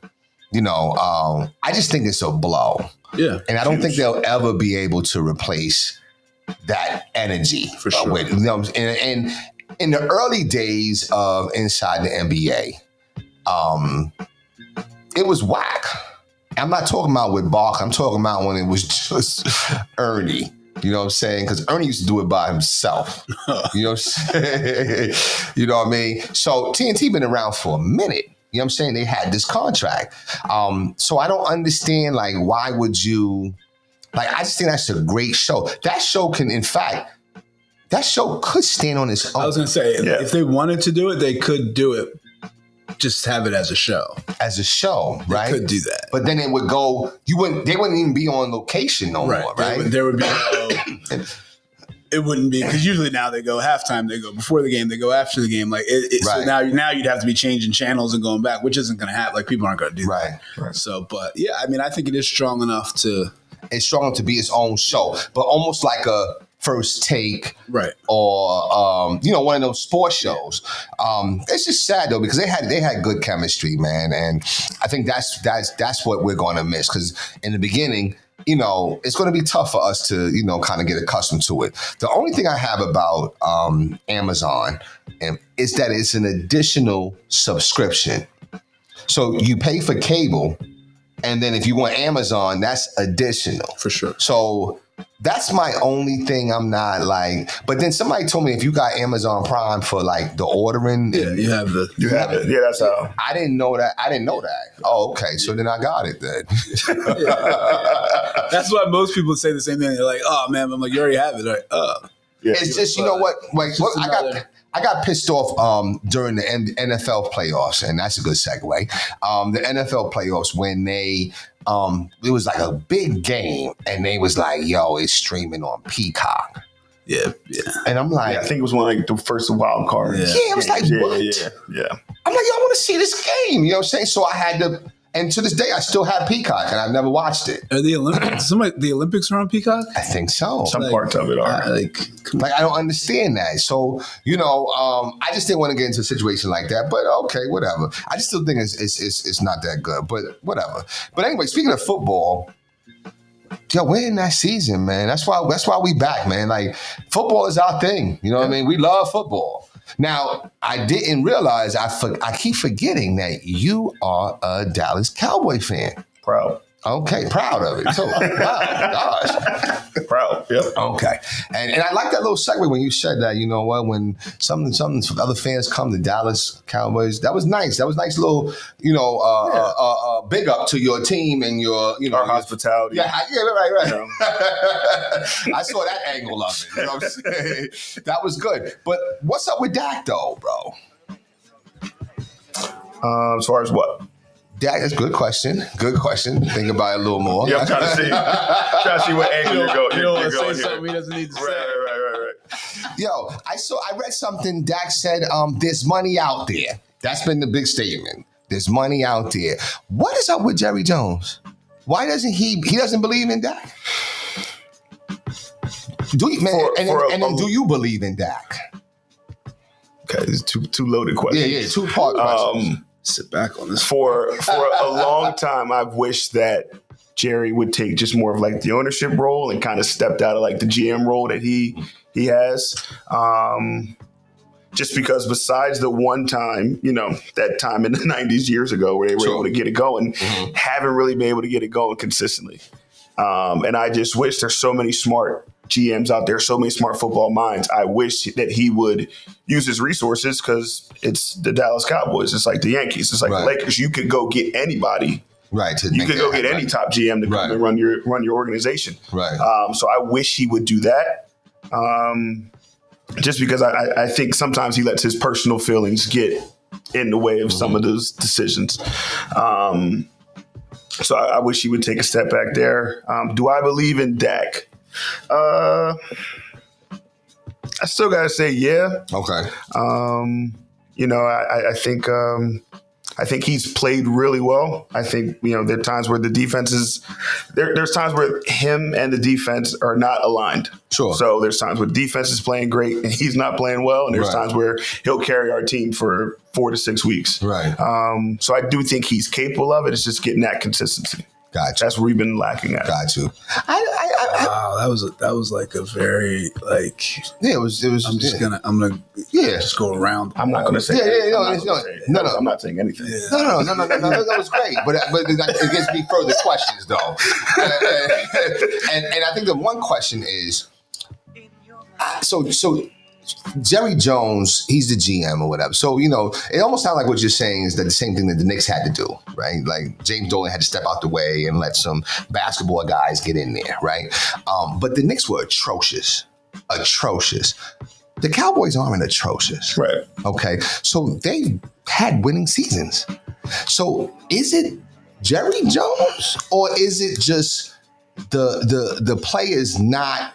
I just think it's a blow. Yeah. And I don't think they'll ever be able to replace that energy. For sure. And in the early days of Inside the NBA, it was whack. I'm not talking about with Bach. I'm talking about when it was just Ernie. You know what I'm saying? Because Ernie used to do it by himself. You know what I'm saying? You know what I mean? So TNT been around for a minute. You know what I'm saying? They had this contract. So I don't understand, like, why would you... Like, I just think that's a great show. That show could stand on its own. I was going to say, if they wanted to do it, they could do it. Just have it as a show. As a show, right? They could do that. But then it would go, they wouldn't even be on location no more, right? There would be no, it wouldn't be, because usually now they go halftime, they go before the game, they go after the game. Like So now you'd have to be changing channels and going back, which isn't going to happen. Like, people aren't going to do that. Right. So, but yeah, I mean, I think it is strong enough to... It's strong to be its own show, but almost like a First Take, Right. Or one of those sports shows. It's just sad though, because they had good chemistry, man, and I think that's what we're going to miss, because in the beginning, it's going to be tough for us to kind of get accustomed to it. The only thing I have about Amazon is that it's an additional subscription. So you pay for cable, and then if you want Amazon, that's additional. For sure. So that's my only thing I'm not like. But then somebody told me if you got Amazon Prime for like the ordering. Yeah, you have You have it. Yeah, that's how. I didn't know that. Oh, okay. So then I got it then. That's why most people say the same thing. They're like, "Oh man," I'm like, "You already have it." They're like, "Oh." Yeah. It's just, you know what? Like, just I got pissed off during the NFL playoffs, and that's a good segue. The NFL playoffs when they it was like a big game, and they was like, "Yo, it's streaming on Peacock," Yeah. and I'm like, Yeah, I think it was one like the first wild card. Yeah. I was like, what? Yeah. I'm like, yo, I want to see this game. You know what I'm saying? So I had to, and to this day, I still have Peacock, and I've never watched it. Are the Olympics? The Olympics are on Peacock. I think so. Some parts of it are. Like, I don't understand that. So, you know, I just didn't want to get into a situation like that. But okay, whatever. I just still think it's not that good. But whatever. But anyway, speaking of football, yo, we're in that season, man. That's why we back, man. Like, football is our thing. You know what I mean? We love football. Now, I didn't realize, I keep forgetting that you are a Dallas Cowboy fan. Proud. Okay, proud of it. So, wow, gosh. Proud. Yep. Okay. And I like that little segue when you said that, you know what, when some other fans come to Dallas Cowboys, that was nice. That was nice little, you know, big up to your team and your, you know. Our hospitality. Yeah, right. You know? I saw that angle of it. You know what I'm saying? That was good. But what's up with Dak, though, bro? As far as what? Dak, that's a good question. Good question. Think about it a little more. Yeah, I'm trying to see what angle you're going. You don't want to say here. something he doesn't need to say. Right. Yo, I read something Dak said, there's money out there. That's been the big statement. There's money out there. What is up with Jerry Jones? Why doesn't he doesn't believe in Dak? Do you, man, do you believe in Dak? Okay, this is two loaded questions. Yeah, two-part questions. Sit back on this. For a long time, I've wished that Jerry would take just more of like the ownership role and kind of stepped out of like the GM role that he has. Just because besides the one time, you know, that time in the 90s years ago where they were able to get it going, haven't really been able to get it going consistently. And I just wish there's so many smart GMs out there, so many smart football minds. I wish that he would use his resources because it's the Dallas Cowboys. It's like the Yankees. It's like the Lakers. You could go get anybody. Right. You could go get any top GM to come and run your organization. Right. So I wish he would do that. Just because I think sometimes he lets his personal feelings get in the way of some of those decisions. So I wish he would take a step back there. Do I believe in Dak? I still gotta say yeah. Okay. You know, I think he's played really well. I think, you know, there are times where the defense there's times where him and the defense are not aligned. Sure. So there's times where defense is playing great and he's not playing well, and there's times where he'll carry our team for 4 to 6 weeks. Right. So I do think he's capable of it. It's just getting that consistency. Gotcha. That's where we've been lacking at. Got you. Wow, that was like a very like. Yeah, it was. I'm gonna just go around. I'm not gonna say. No. I'm not saying anything. Yeah. No. That was great, but it gives me further questions though. And I think the one question is, so Jerry Jones, he's the GM or whatever. So, you know, it almost sounds like what you're saying is that the same thing that the Knicks had to do, right? Like James Dolan had to step out the way and let some basketball guys get in there, right? But the Knicks were atrocious. The Cowboys aren't atrocious. Right. Okay. So they've had winning seasons. So is it Jerry Jones or is it just the players not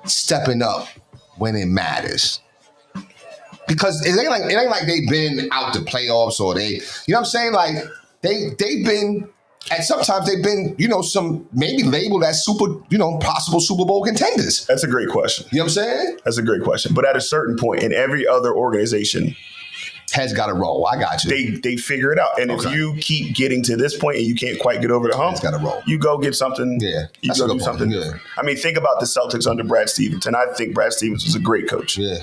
stepping up when it matters? Because it ain't like they've been out the playoffs or they, you know what I'm saying? Like they've been, and sometimes they've been, you know, some maybe labeled as possible Super Bowl contenders. That's a great question. You know what I'm saying? That's a great question. But at a certain point in every other organization, Heads got to roll. I got you. They figure it out. And if you keep getting to this point and you can't quite get over the hump, Heads got to roll. you go get something. Yeah, you that's a go good do point. something. Yeah. I mean, think about the Celtics under Brad Stevens, and I think Brad Stevens was a great coach. Yeah.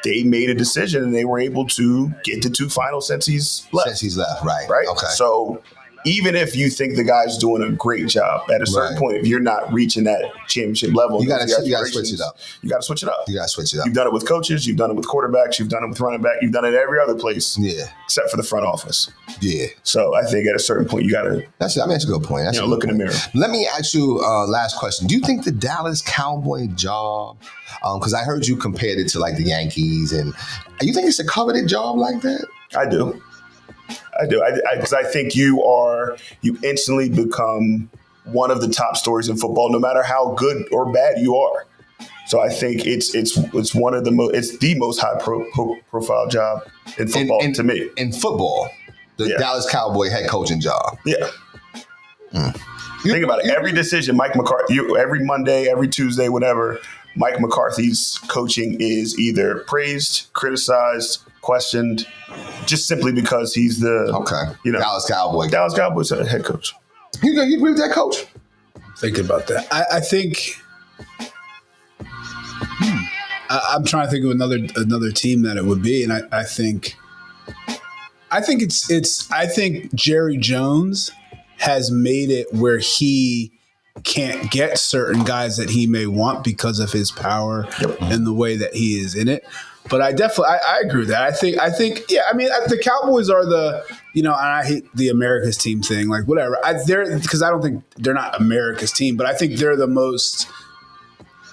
They made a decision and they were able to get to 2 finals since he's left. Since he's left, right? Right. Okay. So even if you think the guy's doing a great job, at a certain Right. point, if you're not reaching that championship level, You gotta those switch aspirations, it up. You got to switch it up. You got to switch it up. You've done it with coaches. You've done it with quarterbacks. You've done it with running back. You've done it every other place Yeah. except for the front office. Yeah. So I think at a certain point, you got to That's a good point. That's a good look in the point. mirror. Let me ask you last question. Do you think the Dallas Cowboy job, because I heard you compared it to like the Yankees, and you think it's a coveted job like that? I do. Because I think you instantly become one of the top stories in football, no matter how good or bad you are. So I think it's one of the the most high profile job in football to me. In football, the Dallas Cowboy head coaching job. Yeah. Think about it. Every decision, Mike McCarthy, every Monday, every Tuesday, whatever, Mike McCarthy's coaching is either praised, criticized, questioned, just simply because he's the Dallas Cowboy. Dallas Cowboys head coach. You agree with that, coach? Thinking about that, I think I'm trying to think of another team that it would be, and I think Jerry Jones has made it where he can't get certain guys that he may want because of his power and the way that he is in it. But I agree with that. I think I mean the Cowboys are the and I hate the America's team thing, like whatever. Because I don't think they're not America's team, but I think they're the most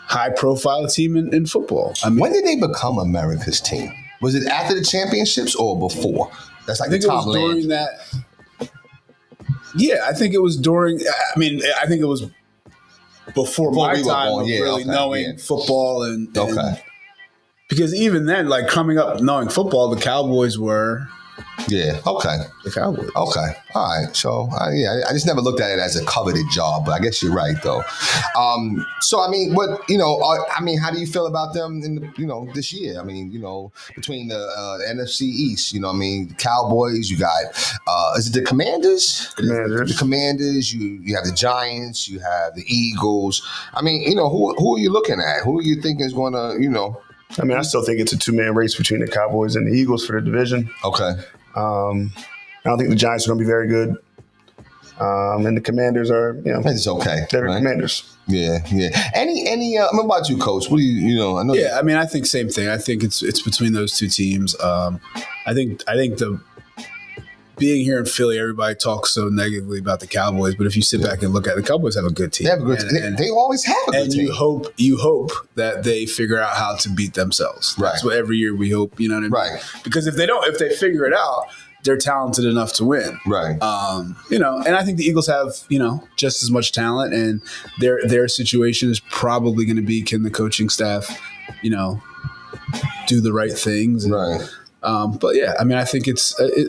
high profile team in football. I mean, when did they become America's team? Was it after the championships or before? That's like I think the it top was land. during that. Yeah, I think it was during. I mean, I think it was before my we were time born. of Yeah, really okay, knowing yeah. football and Okay. because even then, like coming up knowing football, the Cowboys were Yeah. Okay. the Cowboys. Okay. All right. So, I just never looked at it as a coveted job, but I guess you're right, though. So, I mean, how do you feel about them in this year? I mean, between the NFC East, the Cowboys, you got, is it the Commanders? Commanders. The Commanders, you have the Giants, you have the Eagles. I mean, who are you looking at? Who are you thinking is going to, I mean, I still think it's a 2-man race between the Cowboys and the Eagles for the division. Okay. I don't think the Giants are going to be very good. And the Commanders are, It's okay. they're the right? Commanders. Yeah, yeah. What about you, Coach? What do I know. Yeah, I mean, I think same thing. I think it's between those two teams. I think the being here in Philly, everybody talks so negatively about the Cowboys, but if you sit back and look at it, the Cowboys have a good team. They have a good they always have a good and team. you hope that they figure out how to beat themselves. Right. That's what every year we hope. You know what I mean? Right. Because if they figure it out, they're talented enough to win. Right. And I think the Eagles have, just as much talent, and their situation is probably going to be, can the coaching staff, do the right things? And, Right. but yeah, I mean, I think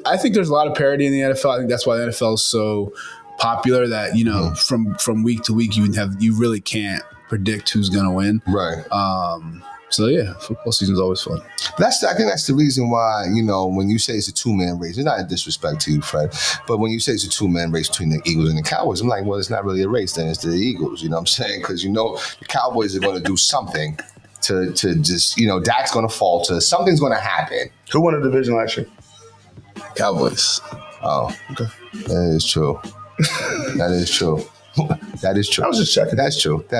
I think there's a lot of parity in the NFL. I think that's why the NFL is so popular that, from week to week, you really can't predict who's going to win. Right. So yeah, football season is always fun. I think that's the reason why, when you say it's a 2-man race, it's not a disrespect to you, Fred, but when you say it's a 2-man race between the Eagles and the Cowboys, I'm like, well, it's not really a race then, it's the Eagles, you know what I'm saying? Because, the Cowboys are going to do something to just, Dak's going to falter, something's going to happen. Who won the division last year? Cowboys. Oh, okay. That is true. That is true. That is true. I was just checking. That's true. Yeah,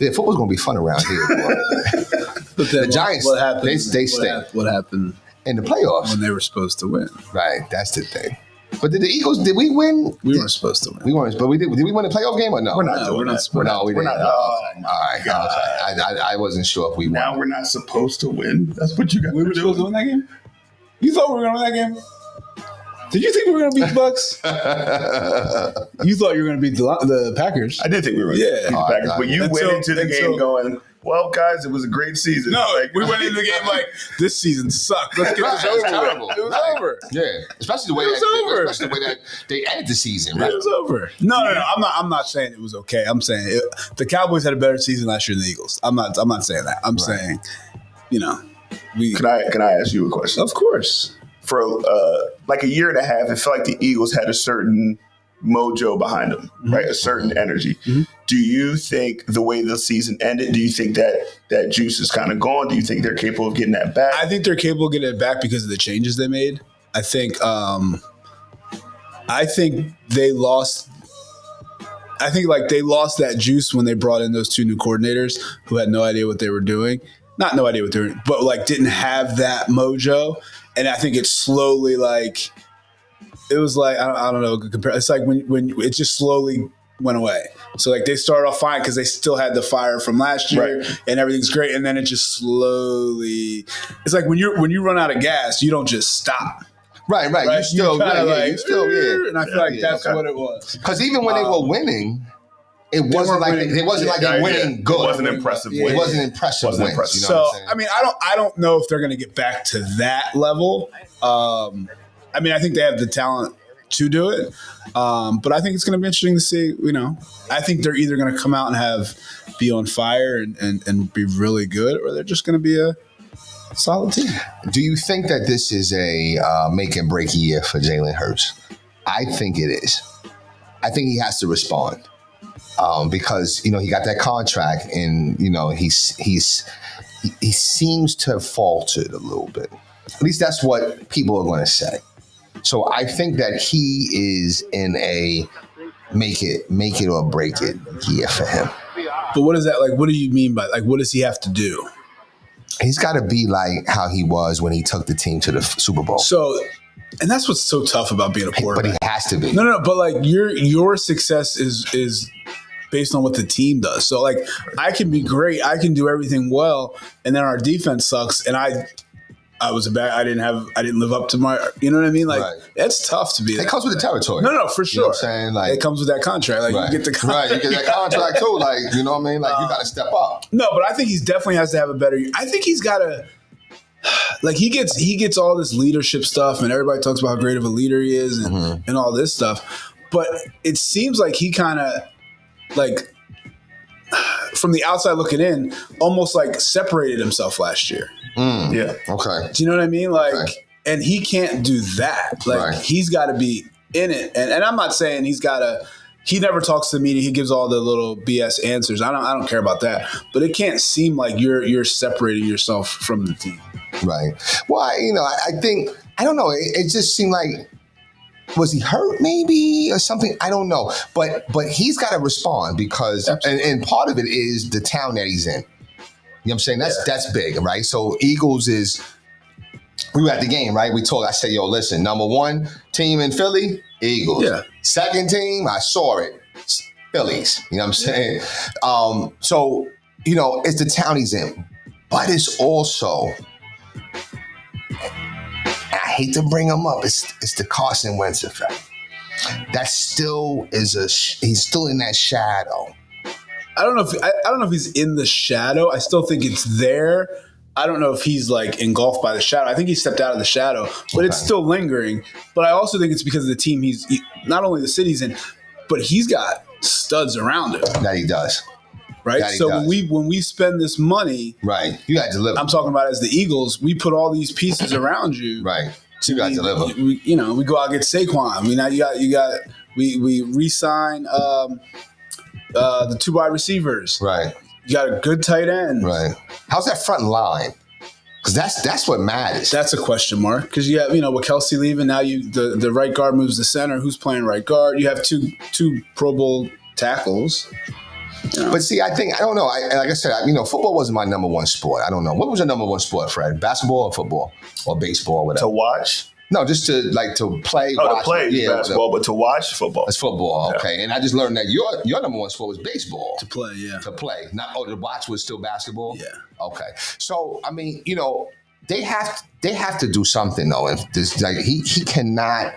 football's going to be fun around here, boy. But then The Giants, what happened? they stay. What happened In the playoffs. when they were supposed to win? Right, that's the thing. But did we win? We weren't supposed to win. We weren't, but we did. Did we win the playoff game or no? We're not No, doing we're not that. supposed No, we We're didn't. not. Oh, All right, okay. I wasn't sure if we won. now we're not supposed to win. That's what you got We were supposed to win that game? You thought we were going to win that game? Did you think we were going to beat the Bucks? You thought you were going to beat the Packers? I did think we were. Yeah. the Packers, but you went into the game until- going, well, guys, it was a great season. No, Like, we went into the game like, this season sucked. Let's get this Right, it's over terrible. with. It was Right. over. Yeah, especially the way It was over. especially the way that they ended the season. Right. It was over. No. I'm not saying it was okay. I'm saying the Cowboys had a better season last year than the Eagles. I'm not saying that. I'm saying, Can I ask you a question? Of course. For like a year and a half, it felt like the Eagles had a certain mojo behind them, right? A certain energy. Do you think the way the season ended, do you think that juice is kind of gone? Do you think they're capable of getting that back? I think they're capable of getting it back because of the changes they made. I think they lost. I think like they lost that juice when they brought in those two new coordinators who had no idea what they were doing. Not no idea what they were doing, but like didn't have that mojo. And I think it's slowly like it was like I don't know. It's like when it just slowly went away. So like they started off fine because they still had the fire from last year and everything's great, and then it just slowly. It's like when you run out of gas, you don't just stop. Right. You still, and I feel like that's what it was. Because even when they were winning, it wasn't like they were winning good. It wasn't impressive. It wasn't impressive wins. Impressive. You know what I'm saying? I mean, I don't know if they're going to get back to that level. I mean, I think they have the talent to do it, but I think it's going to be interesting to see. You know, I think they're either going to come out and be on fire and be really good, or they're just going to be a solid team. Do you think that this is a make and break year for Jalen Hurts? I think it is. I think he has to respond because he got that contract, and he seems to have faltered a little bit. At least that's what people are going to say. So I think that he is in a make it or break it year for him. But what is that like? What do you mean by like? What does he have to do? He's got to be like how he was when he took the team to the Super Bowl. So, and that's what's so tough about being a quarterback. But he has to be. No. But like your success is based on what the team does. So like I can be great, I can do everything well, and then our defense sucks, and I didn't live up to my, you know what I mean? Like it's tough to be. It comes with the territory. No, for sure. You know what I'm saying? Like it comes with that contract. Like you get the contract. Right, you get that contract too. Like, you know what I mean? Like you got to step up. No, but I think he definitely has to have a better. I think he's got to. Like he gets all this leadership stuff, and everybody talks about how great of a leader he is, and all this stuff. But it seems like he kind of like from the outside looking in, almost like separated himself last year. Yeah. Okay. Do you know what I mean? Like, and he can't do that. Like, he's got to be in it. And I'm not saying he's got to. He never talks to the media. He gives all the little BS answers. I don't care about that. But it can't seem like you're separating yourself from the team. Right. Well, I think I don't know. It just seemed like. Was he hurt maybe or something? I don't know. But he's got to respond because and part of it is the town that he's in. You know what I'm saying? That's big, right? So Eagles we were at the game, right? I said, yo, listen, number one team in Philly, Eagles. Yeah. Second team, I saw it, Phillies. You know what I'm saying? So, it's the town he's in. But it's also, I hate to bring him up, it's the Carson Wentz effect. That still he's still in that shadow. I don't know if he's in the shadow. I still think it's there. I don't know if he's like engulfed by the shadow. I think he stepped out of the shadow, but it's still lingering. But I also think it's because of the team not only the city's in, but he's got studs around him. That he does. Right? So when we spend this money, right, you got to deliver. I'm talking about as the Eagles, we put all these pieces around you. Right. So you got to deliver. We go out and get Saquon. We re-sign the two wide receivers. Right. You got a good tight end. Right. How's that front line? Because that's what matters. That's a question mark. Because you have, with Kelsey leaving, now the right guard moves to center. Who's playing right guard? You have two Pro Bowl tackles. But see, I don't know. Like I said, football wasn't my number one sport. I don't know. What was your number one sport, Fred? Basketball or football or baseball or whatever? To watch? No, just to play. Oh, to play basketball, but to watch football. It's football, okay. Yeah. And I just learned that your number one sport was baseball. To play, yeah. To play. To watch was still basketball? Yeah. Okay. So, they have to do something though. And this, like, he cannot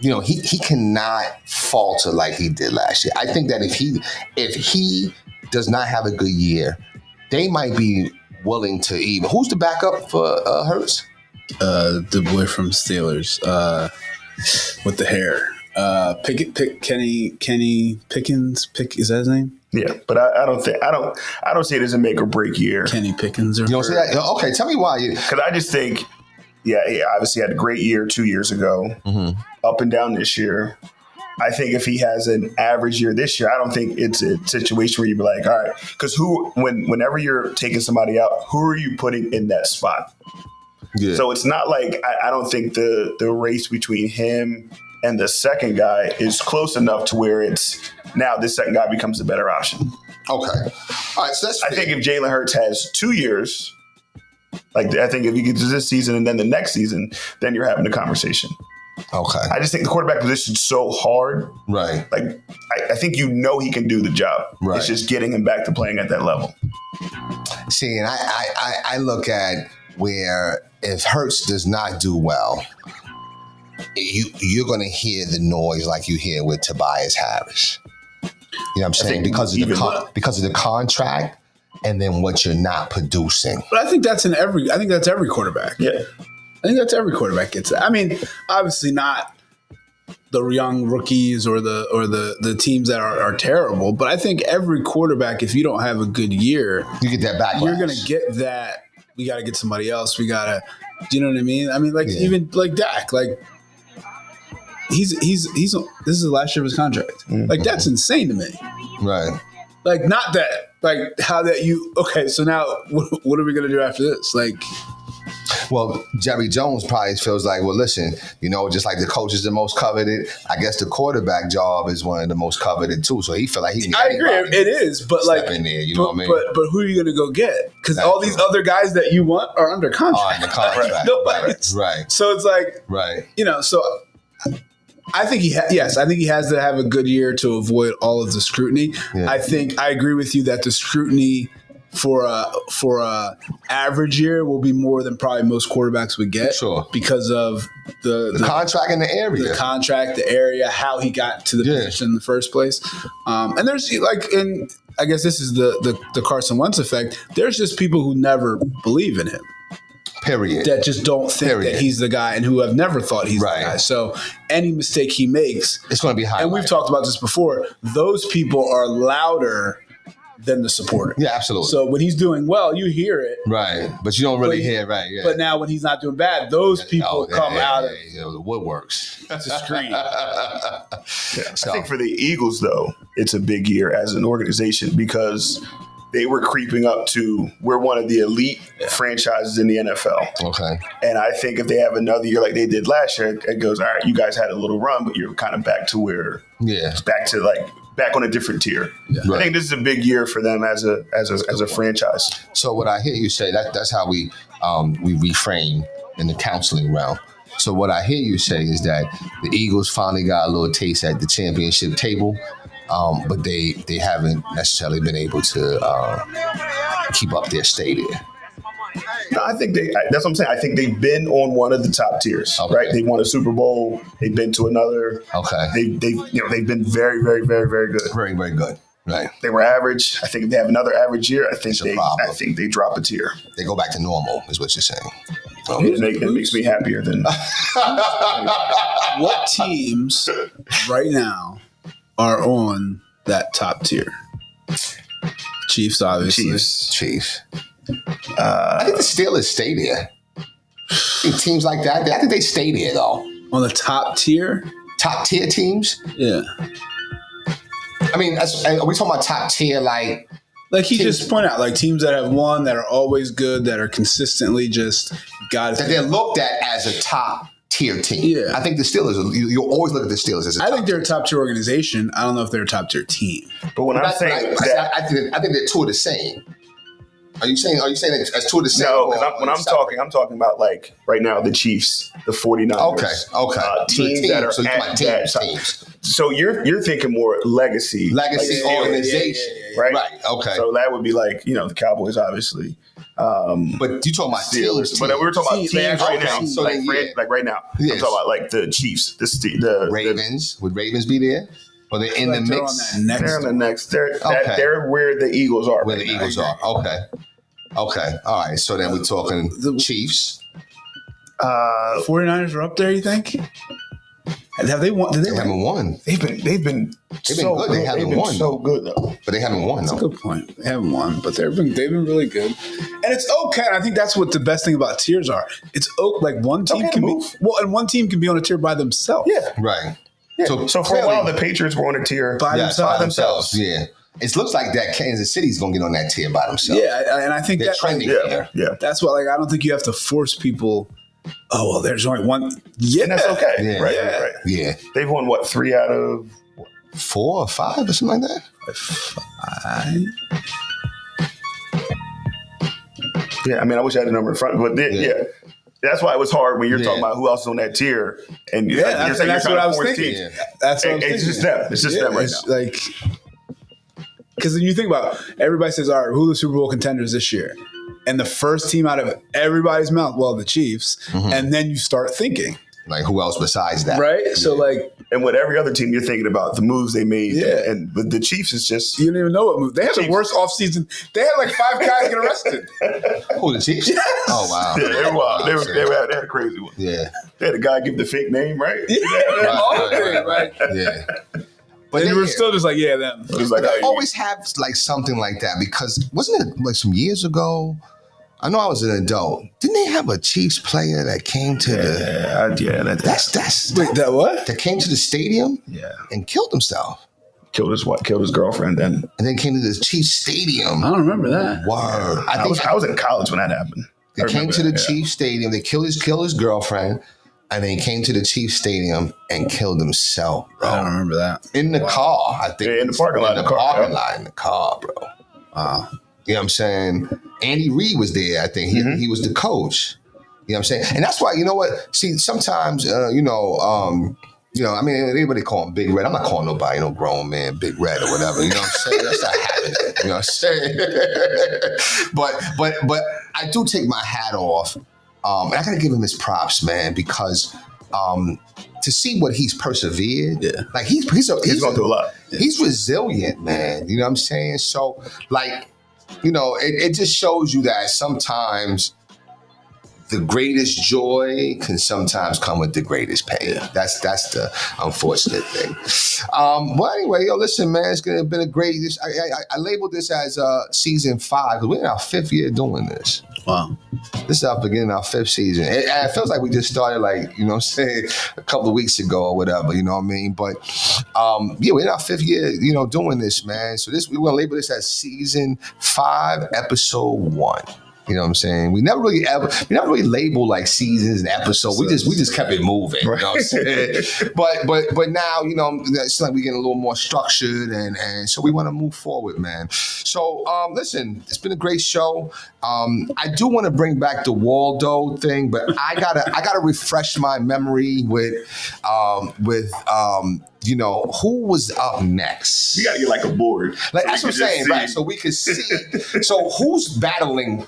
he cannot falter like he did last year. I think that if he does not have a good year, they might be willing to even. Who's the backup for Hurts? The boy from Steelers, with the hair. Kenny Pickens. Is that his name? Yeah, but I don't see it as a make or break year. Kenny Pickens or You don't say that? Okay, tell me why. Because I just think, he obviously had a great year 2 years ago, up and down this year. I think if he has an average year this year, I don't think it's a situation where you'd be like, all right, because whenever you're taking somebody out, who are you putting in that spot? Yeah. So it's not like I don't think the race between him and the second guy is close enough to where it's now this second guy becomes a better option. Okay. All right, so that's fair. I think if Jalen Hurts has 2 years, like I think if he gets to this season and then the next season, then you're having a conversation. Okay. I just think the quarterback position is so hard. Right. Like I think he can do the job. Right. It's just getting him back to playing at that level. See, and I look at where if Hurts does not do well, you're going to hear the noise like you hear with Tobias Harris. You know what I'm saying? Because of the contract and then what you're not producing. But I think that's every quarterback. Yeah. I think that's every quarterback gets it. I mean, obviously not the young rookies or the teams that are terrible, but I think every quarterback, if you don't have a good year, You get that backlash. you're gonna get that. We got to get somebody else. Do you know what I mean? I mean, like even like Dak, like he's this is the last year of his contract. Like that's insane to me. Right. Like not that, like how that you okay. So now what are we gonna do after this? Like. Well, Jerry Jones probably feels like, well, listen, just like the coach is the most coveted, I guess the quarterback job is one of the most coveted too. So he feel like he can. I agree, it is, but step like in there, you know what I mean? But who are you going to go get? Because all these other guys that you want are under contract. Under contract. Nobody's Right. So it's like, Right. So I think I think he has to have a good year to avoid all of the scrutiny. Yeah. I agree with you that the scrutiny for a average year will be more than probably most quarterbacks would get. Sure. Because of the contract in the area. The contract, the area, how he got to the position in the first place. And there's I guess this is the Carson Wentz effect. There's just people who never believe in him. Period. That just don't think that he's the guy and who have never thought he's the guy. So any mistake he makes, it's going to be high. And we've talked about this before. Those people are louder than the supporter. Yeah, absolutely. So when he's doing well, you hear it. Right. But you don't really hear it, right. Yeah. But now when he's not doing bad, those people come out of the woodworks. to scream. I think for the Eagles, though, it's a big year as an organization because they were creeping up to we're one of the elite franchises in the NFL. Okay. And I think if they have another year like they did last year, it goes, all right, you guys had a little run, but you're kind of back to where back on a different tier. Yeah. Right. I think this is a big year for them as a franchise. So what I hear you say, that's how we reframe in the counseling realm. So what I hear you say is that the Eagles finally got a little taste at the championship table, but they haven't necessarily been able to keep up their stay there. No, I think that's what I'm saying. I think they've been on one of the top tiers, right? They won a Super Bowl. They've been to another. Okay. They've been very, very, very, very good. Very, very good. Right. They were average. I think if they have another average year, I think they drop a tier. They go back to normal, is what you're saying. It makes me happier than. What teams right now are on that top tier? Chiefs, obviously. Chiefs. I think the Steelers stay there. Teams like that, I think they stay there though. On the top tier? Top tier teams? Yeah. I mean, are we talking about top tier like he just pointed out, like teams that have won, that are always good, that are consistently just got it. That they're looked at as a top tier team. Yeah. I think the Steelers, you always look at the Steelers as a top tier. I think they're a top tier organization. I don't know if they're a top tier team. But when I'm saying that, I think they're two of the same. Are you saying as two of the same? No, because I'm talking about like right now the Chiefs, the 49ers. Okay. Teams that are at teams. So you're thinking more legacy organization, right? Right. Okay. So that would be like the Cowboys, obviously. But you talking about Steelers? But we're talking about teams right now. So like right now, I'm talking about like the Chiefs, the Ravens. Would Ravens be there? Or they're in the mix? They're in the next. They're where the Eagles are. Where the Eagles are. Okay. All right. So then we're talking the Chiefs. 49ers are up there, you think? Have they won? Did They haven't won, They've been so good. good. They haven't won, so though. good though. but they haven't won. That's a Though. good point. They haven't won, but they've been really good, and it's okay. I think that's what the best thing about tiers are. It's like one team Okay to can be move. and one team can be on a tier by themselves. Yeah. Right. Yeah. So for a clearly- while, the Patriots were on a tier By Yes, themselves. Yeah. It looks like that Kansas City's gonna get on that tier by themselves. Yeah, and I think They're that trending Yeah, there. yeah. that's what I don't think you have to force people. Oh well, there's only one. Yeah, And that's okay. Yeah. Right, Yeah. right. Yeah. They've won what, 3 out of 4 or 5 or something like that. Yeah, I mean, I wish I had the number in front, but yeah. That's why it was hard when you're Yeah. talking about who else is on that tier, and Yeah, you're that's saying what you're I trying was to force thinking. teams. That's what I was It's thinking. just them. It's just them right it's now. Like, because then you think about everybody says, "All right, who are the Super Bowl contenders this year?" And the first team out of everybody's mouth, well, the Chiefs, and then you start thinking, Like who else besides that? right? So like, And with every other team, you're thinking about the moves they made. Yeah. And with the Chiefs, it's just you don't even know what move. They had the Chiefs. worst offseason. They had like 5 guys get arrested. Who, the Chiefs? Oh wow. yeah, they were wild. They had a crazy one. Yeah. They had a guy give the fake name, right? Right. Yeah. But they you were were still just like, yeah, them. It was like, They always have like something like that because wasn't it like some years ago? I know I was an adult. Didn't they have a Chiefs player that came to the that's Wait, that what? that came to the stadium yeah. and killed himself Killed his girlfriend. Then and then came to the Chiefs stadium. I don't remember that. Word. I was in college when that happened. They I came remember to the that, yeah. Chiefs stadium. They killed his girlfriend, and then he came to the Chiefs stadium and killed himself, I don't bro. remember that. In the car, I think. Yeah, in the parking lot, In the parking lot, in the car, bro. Wow. You know what I'm saying? Andy Reid was there. I think he was the coach. You know what I'm saying? And that's why, you know what? See, sometimes, I mean, anybody call him Big Red. I'm not calling nobody no grown man Big Red or whatever. You know what I'm saying? That's not happening. You know what I'm saying? but I do take my hat off. And I got to give him his props, man, because to see what he's persevered, like he's He's going through a lot. He's resilient, man. You know what I'm saying? So, like, you know, it just shows you that sometimes the greatest joy can sometimes come with the greatest pain. That's the unfortunate thing. Well, anyway, listen, man, it's been a great. I labeled this as season 5 because we're in our 5th year doing this. Wow. This is our beginning of our 5th season. It feels like we just started, like, you know what I'm saying, a couple of weeks ago or whatever, you know what I mean? But we're in our 5th year, you know, doing this, man. So we're gonna label this as season 5, episode 1. You know what I'm saying? We never really label like seasons and episodes. We just kept it moving. You know what I'm saying? but now, you know, it's like we're getting a little more structured and so we want to move forward, man. So listen, it's been a great show. I do want to bring back the Waldo thing, but I gotta refresh my memory with you know, who was up next? You got to get like a board. Like so that's we what I'm can saying, just right? see. So we could see. So who's battling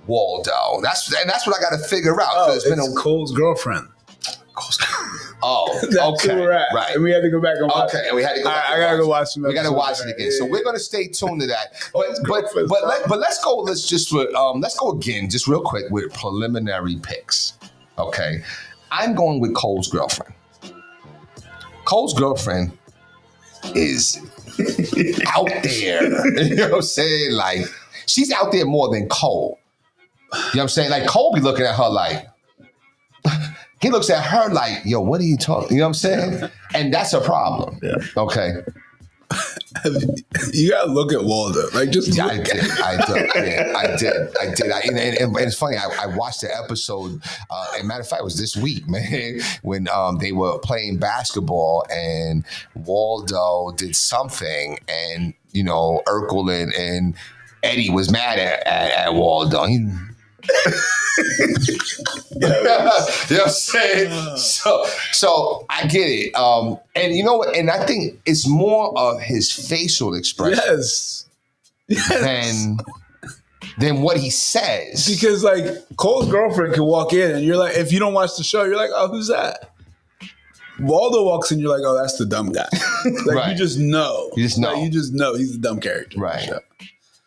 Waldo? That's what I got to figure out. Oh, It's been a Cole's girlfriend. That's Okay, okay, where we're at. right? And we had to go back and watch. Okay, and we had to go. All back right, and I gotta go watch watch some. We got to episodes watch of it that. again. So we're gonna stay tuned to that. But girlfriend's let's go. Let's go again, just real quick with preliminary picks. Okay, I'm going with Cole's girlfriend. Cole's girlfriend is out there. You know what I'm saying? Like she's out there more than Cole. You know what I'm saying? Like Cole be looking at her like. He looks at her like, yo, what are you talking? You know what I'm saying? And that's a problem. Yeah. Okay. You gotta look at Waldo. Like just Yeah, look I did. And it's funny. I watched the episode. As a matter of fact, it was this week, man, when they were playing basketball and Waldo did something, and you know, Urkel and Eddie was mad at Waldo. You know what I'm saying? So I get it. And you know what? And I think it's more of his facial expression yes. than what he says. Because like Cole's girlfriend can walk in and you're like, if you don't watch the show, you're like, oh, who's that? Waldo walks in, you're like, oh, that's the dumb guy. Like Right. you just know. You just know. Like, you just know he's a dumb character. Right.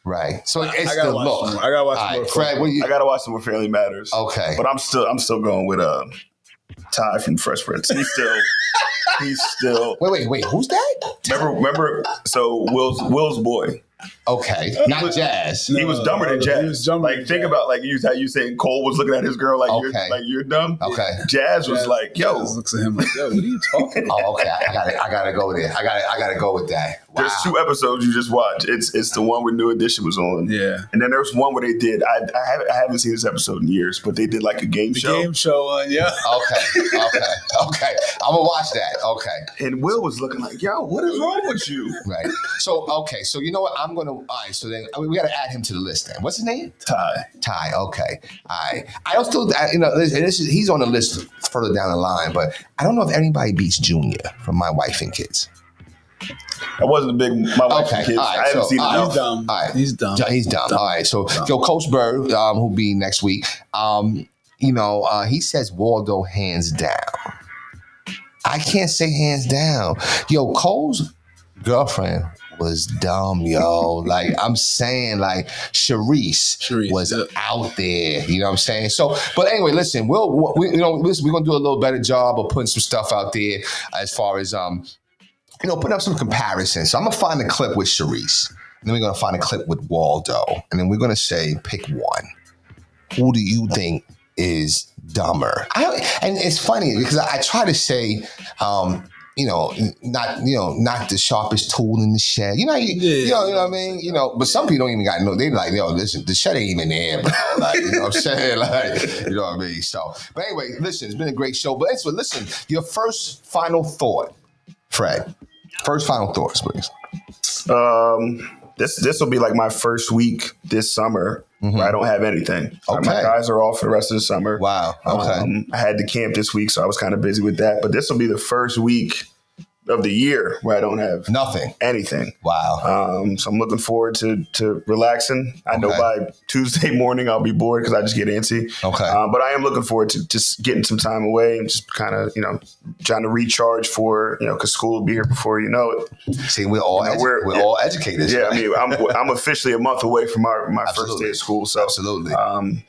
Right. So it's gotta the watch look. some more. I gotta watch All some more. right, Fred, what you? I got to watch some more Family Matters. Okay. But I'm still going with Ty from Fresh Prince. He's still. Wait. Who's that? Remember. So Will's boy. Okay, not Jazz. He was dumber than Jazz. He was dumber than Think Jazz. about how you saying Cole was looking at his girl like Okay. you're dumb. Okay. Jazz was like, yo. Jazz looks at him like, yo, what are you talking about? Oh, okay. I gotta go there. I gotta go with that. Wow. There's 2 episodes you just watched. It's the one where New Edition was on. Yeah. And then there was one where they did. I haven't seen this episode in years, but they did like a game show. Game show one, yeah. Okay. I'm gonna watch that. Okay. And Will was looking like, yo, what is wrong with you? Right. So you know what? I'm gonna. All right. So then we got to add him to the list. Then what's his name? Ty. Okay. All right. I don't still. He's on the list further down the line, but I don't know if anybody beats Junior from My Wife and Kids. I wasn't a big my wife Okay. and kids. All right. I haven't seen all it. right. He's dumb. All right. He's dumb. He's dumb. All right. So, Coach Bird, who'll be next week, he says Waldo hands down. I can't say hands down. Cole's girlfriend was dumb, yo. Like, I'm saying, like, Sharice was out there. You know what I'm saying? So, but anyway, listen, we're gonna do a little better job of putting some stuff out there as far as putting up some comparisons. So I'm gonna find a clip with Sharice, and then we're gonna find a clip with Waldo, and then we're gonna say pick one. Who do you think is dumber? And it's funny because I try to say, not the sharpest tool in the shed. You know what I mean? But some people don't even got they like, listen, the shed ain't even there, bro. Like, you know what I'm saying? Like, you know what I mean? So, but anyway, listen, it's been a great show. But anyway, listen, your first final thought, Fred. First final thoughts, please. This will be like my first week this summer where I don't have anything. Okay. My guys are off for the rest of the summer. Wow. Okay. I had the camp this week, so I was kind of busy with that. But this will be the first week of the year where I don't have Nothing. anything. Wow. So I'm looking forward to relaxing. I know by Tuesday morning I'll be bored because I just get antsy. Okay. But I am looking forward to just getting some time away and just kind of, trying to recharge for, because school will be here before you know it. See, we're all all educators. Yeah, right? I mean, I'm officially a month away from my first Absolutely. day of school. So Absolutely.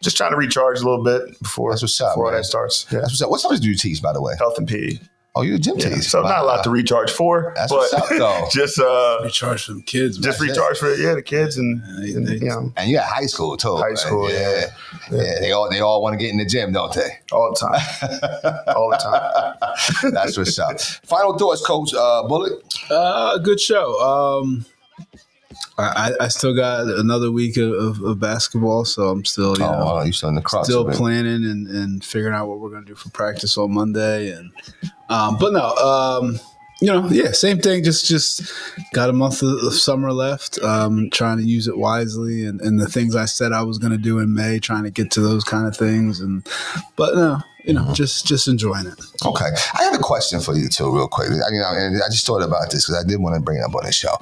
just trying to recharge a little bit before That's what's up, before all man. that starts. Yeah. That's what's up. What subjects do you teach, by the way? Health and PE. Oh, you're a gym Yeah. teacher. So not a lot to recharge for. That's but what's up, though. just Recharge for them kids. Man. just recharge for the kids and And you're at high school too. High right? school, yeah. They all want to get in the gym, don't they? all the time, all the time. That's what's up. Final thoughts, Coach Bullock. Good show. I still got another week of basketball, so I'm still You're still in the crux. still of it. planning and figuring out what we're gonna do for practice on Monday. And but no, same thing. Just got a month of summer left. Trying to use it wisely, and the things I said I was gonna do in May, trying to get to those kind of things. But no, just enjoying it. Okay. I have a question for you too, real quick. And I just thought about this because I did want to bring it up on the show.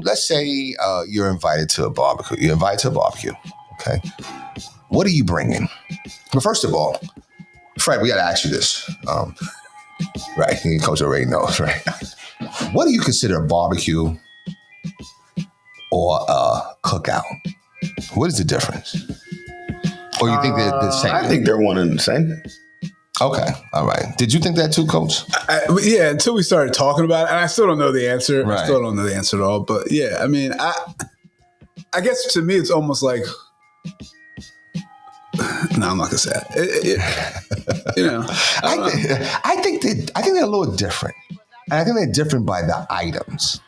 Let's say you're invited to a barbecue. You're invited to a barbecue. Okay. What are you bringing? Well, first of all, Fred, we got to ask you this. Right. Coach already knows, right? What do you consider a barbecue or a cookout? What is the difference? Or you think they're the same? I think they're one and the same. Okay. All right. Did you think that too, Coach? Yeah, until we started talking about it, and I still don't know the answer. Right. I still don't know the answer at all. But yeah, I mean, I guess to me, it's almost like. No, I'm not gonna say it. I think they're a little different, and I think they're different by the items.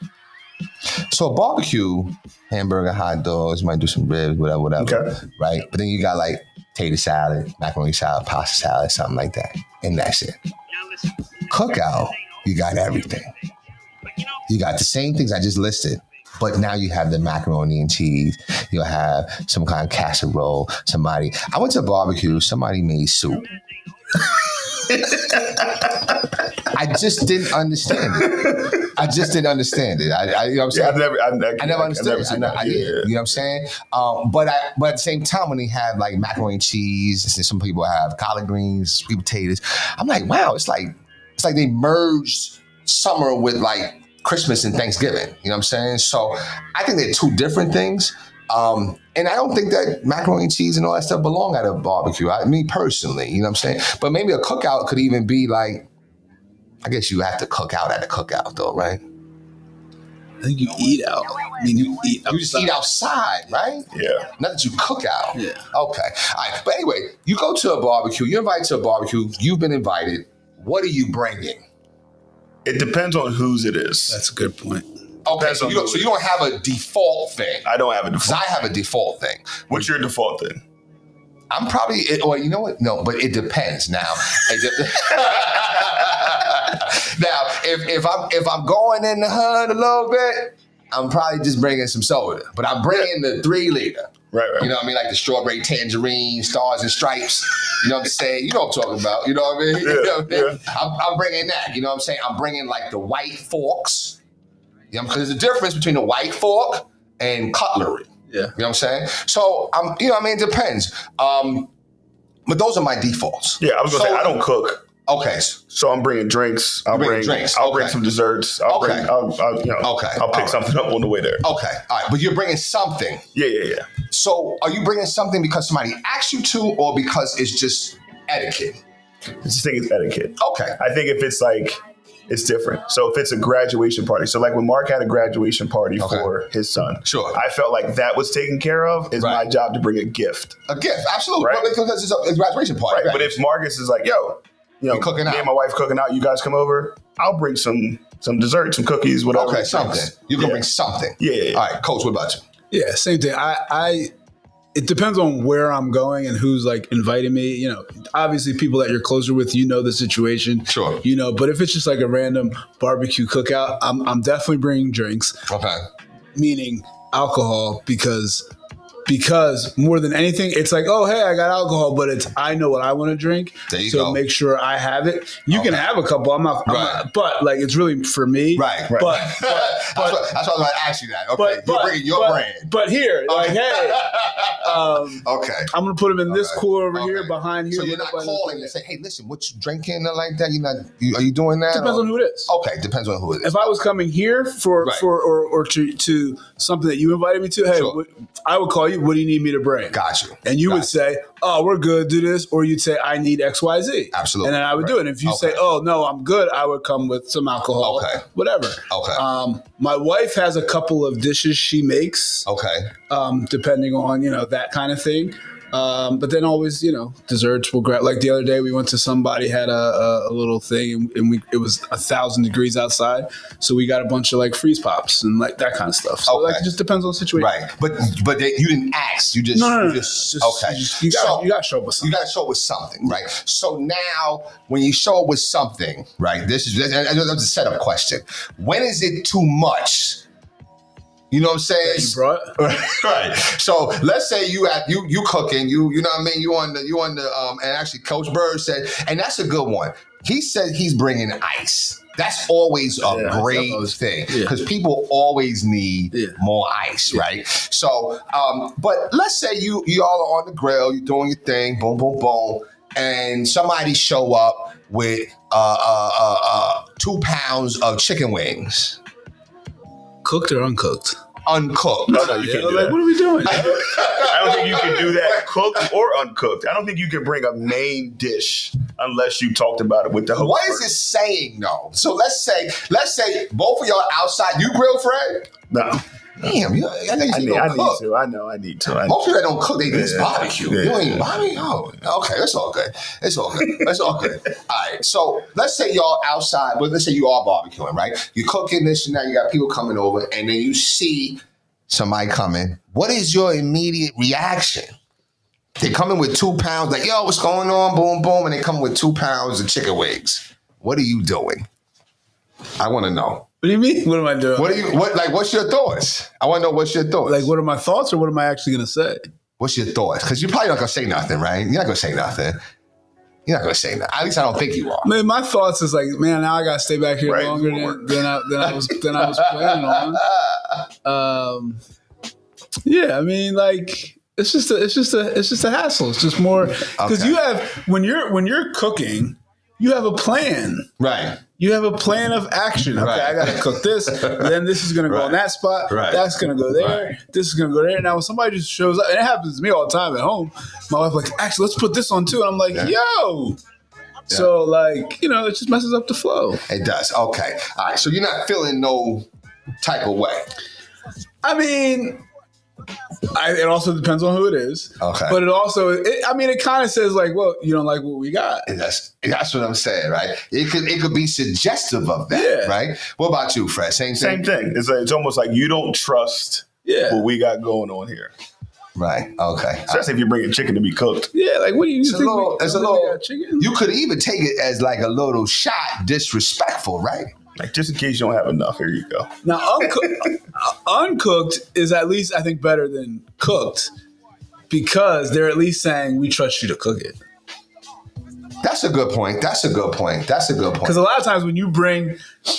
So a barbecue, hamburger, hot dogs, might do some ribs, whatever, Okay. right? But then you got like tater salad, macaroni salad, pasta salad, something like that, and that's it. Cookout, you got everything. You got the same things I just listed, but now you have the macaroni and cheese. You'll have some kind of casserole. I went to a barbecue. Somebody made soup. I just didn't understand it. I you know what I'm saying? I I never understood seen it. that. You know what I'm saying? But at the same time, when they have like macaroni and cheese, and some people have collard greens, sweet potatoes, I'm like, wow, it's like they merged summer with like Christmas and Thanksgiving. You know what I'm saying? So I think they're two different things. And I don't think that macaroni and cheese and all that stuff belong at a barbecue. Me personally, you know what I'm saying? But maybe a cookout could even be like, I guess you have to cook out at a cookout though, right? I think you eat out. I mean, you eat outside. You just eat outside, right? Yeah. Not that you cook out. Yeah. Okay. All right. But anyway, you go to a barbecue, you're invited to a barbecue, you've been invited. What are you bringing? It depends on whose it is. That's a good point. Okay, so you don't have a default thing. I don't have a Because default. I have a default thing. What's your default then? I'm probably, or you know what? No, but it depends now. Now, if I'm going in the hood a little bit, I'm probably just bringing some soda. But I'm bringing the 3 liter. Right. You know what I mean? Like the strawberry tangerine, stars and stripes. You know what I'm saying? You know what I'm talking about. You know what I mean? Yeah, You know what I mean? I'm bringing that. You know what I'm saying? I'm bringing like the white forks. You know, because there's a difference between a white fork and cutlery. Yeah. You know what I'm saying? So, you know what I mean? It depends. But those are my defaults. Yeah, I was gonna say I don't cook. Okay. So I'm bringing drinks. I'll bringing bring drinks, I'll bring okay. some desserts. I'll Okay. I'll pick something up on the way there. Okay. All right. But you're bringing something. Yeah. So are you bringing something because somebody asked you to or because it's just etiquette? I just think it's etiquette. Okay. I think if it's like, it's different. So if it's a graduation party, so like when Mark had a graduation party Okay. for his son, Sure. I felt like that was taken care of. It's Right. my job to bring a gift. A gift. Absolutely. Right. Well, because it's a graduation party. Right. But if Marcus is like, yo, You're cooking me out. and my wife cooking out, you guys come over, I'll bring some dessert, some cookies, whatever. Okay, it something. takes. You're going to Yeah. bring something. Yeah. All right. Coach, what about you? Yeah, same thing. It depends on where I'm going and who's like inviting me. You know, obviously people that you're closer with, you know the situation. Sure. You know, but if it's just like a random barbecue cookout, I'm definitely bringing drinks, Okay. meaning alcohol, because more than anything, it's like, oh, hey, I got alcohol, but it's, I know what I want to drink. There you so go. make sure I have it. You can have a couple. I'm not, Right. but like, it's really for me. Right. But, that's why I was about to ask you that. Okay. You're bringing your brand. But here, like, hey, Okay. I'm going to put them in this Okay. cooler over here, Okay. behind here. So you're not whatever. calling and say, hey, listen, what you drinking or like that? Are you doing that? Depends or- on who it is. Okay, depends on who it is. If I was coming here for Right. or to something that you invited me to, hey, Sure. I would call you. What do you need me to bring? Got you. And you Got would say, oh, we're good, do this. Or you'd say, I need X, Y, Z. Absolutely. And then I would do it. And if you say, Okay. oh, no, I'm good, I would come with some alcohol. Okay. Whatever. Okay. My wife has a couple of dishes she makes, Okay. depending on, that kind of thing. But then always, desserts will grab. Like the other day, we went to somebody had a little thing, and it was 1,000 degrees outside, so we got a bunch of like freeze pops and like that kind of stuff. So like Okay. it just depends on the situation. Right. But you didn't ask. You just No. you just okay. You got to show up with You something. got to show up with something, right? So now, when you show up with something, right? That's a setup question. When is it too much? You know what I'm saying? You brought. Right. So let's say you cooking, you know what I mean? You on the and actually Coach Bird said, and that's a good one. He said he's bringing ice. That's always a great thing because people always need more ice, right? So, but let's say you all are on the grill, you're doing your thing, boom, boom, boom, and somebody show up with 2 pounds of chicken wings. Cooked or uncooked? Uncooked. No, you can't do Like, that. what are we doing? I don't think you can do that cooked or uncooked. I don't think you can bring a main dish unless you talked about it with the host. What is it saying though? So let's say both of y'all outside. You grill, Fred? No. Damn, I know you I don't need cook. to. I know I need to. Most people that don't cook, they just Yeah. barbecue. Yeah. You ain't barbecue? Oh, okay, it's all good. It's all good. It's all good. All right, so let's say y'all outside, but let's say you are barbecuing, right? You're cooking this and that, you got people coming over, and then you see somebody coming. What is your immediate reaction? They coming with 2 pounds, like, yo, what's going on? Boom, boom, and they come with 2 pounds of chicken wings. What are you doing? I want to know. What do you mean? What am I doing? What's your thoughts? I want to know what's your thoughts. Like, what are my thoughts, or what am I actually going to say? What's your thoughts? Because you're probably not gonna say nothing, right? You're not gonna say nothing. You're not gonna say nothing. At least I don't think you are. Man, my thoughts is like, man, now I got to stay back here Right. longer than I was planning on. Yeah, I mean, like, it's just a hassle. It's just more because Okay. you have when you're cooking, you have a plan. Right. You have a plan of action. Okay, Right. I got to cook this. Then this is going to go in that spot. Right. That's going to go there. Right. This is going to go there. Now, when somebody just shows up, and it happens to me all the time at home, my wife like, actually, let's put this on too. And I'm like, yo. So, like, it just messes up the flow. It does. Okay. All right. So you're not feeling no type of way. I mean, it also depends on who it is. Okay. But it kind of says like, well, you don't like what we got. That's what I'm saying, right? It could be suggestive of that, Yeah. right? What about you, Fred? Same Same thing? thing. It's almost like you don't trust what we got going on here. Right. Okay. Especially if you're bringing chicken to be cooked. Yeah, like what do you It's think? a we little. got chicken? You could even take it as like a little shot, disrespectful, right? Like, just in case you don't have enough, here you go. Now, uncooked is at least, I think, better than cooked because they're at least saying, we trust you to cook it. That's a good point. Because Because a lot of times when you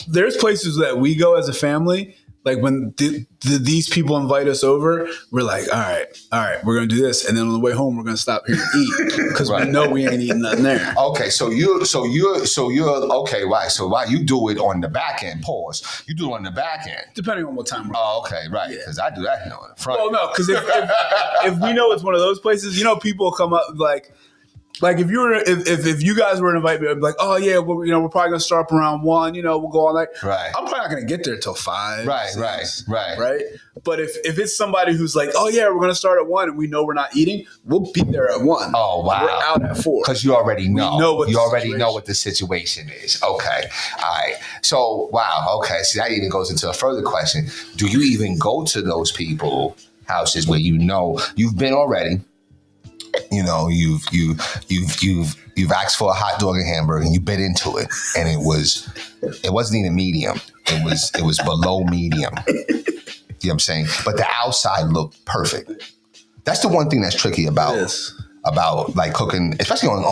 there's places that we go as a family, like when these people invite us over, we're like, all right, we're going to do this. And then on the way home, we're going to stop here and eat because we know we ain't eating nothing there. Okay, so you're okay, right. So why you do it on the back end, pause. You do it on the back end. Depending on what time we're Oh, okay, right. Because I do that on the front. Well, no, because if we know it's one of those places, people come up like if you guys were to invite me, I'd be like, oh yeah, well, we're probably gonna start up around 1. We'll go all night. Right. I'm probably not gonna get there till 5. Right, 6, right. Right. But if it's somebody who's like, oh yeah, we're gonna start at 1 and we know we're not eating, we'll be there at 1. Oh wow. We're out at 4. Because you already know. know what you the already situation- know what the situation is. Okay. All right. So wow. Okay. See, that even goes into a further question. Do you even go to those people houses where you've been already? You've asked for a hot dog and hamburger and you bit into it, and it wasn't even medium. It was below medium. You know what I'm saying? But the outside looked perfect. That's the one thing that's tricky about like cooking, especially on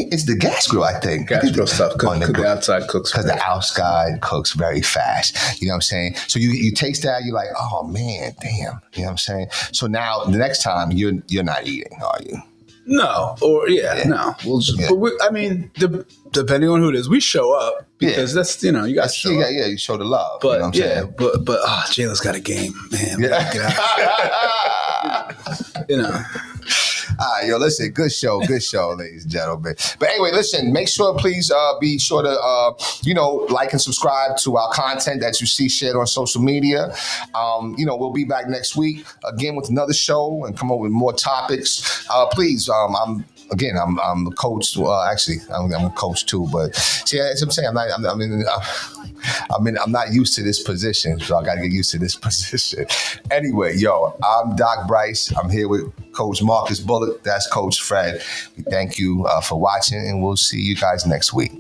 it's the gas grill, I think. Gas grill stuff. The outside cooks. Because the outside cooks very fast. You know what I'm saying? So you taste that, you're like, oh man, damn. You know what I'm saying? So now the next time you're not eating, are you? No. No. We'll just, but depending on who it is, we show up because that's, you guys show up. Yeah, you show the love. But you know what I'm saying? but Jayla's got a game, man. Yeah. Get out. All right, yo, listen, good show, ladies and gentlemen. But anyway, listen, make sure, please be sure to, like and subscribe to our content that you see shared on social media. We'll be back next week again with another show and come up with more topics. Please, I'm a coach. Well, actually, I'm a coach too. But see, as I'm saying, I'm not used to this position, so I got to get used to this position. Anyway, I'm Doc Bryce. I'm here with Coach Marcus Bullock. That's Coach Fred. We thank you for watching, and we'll see you guys next week.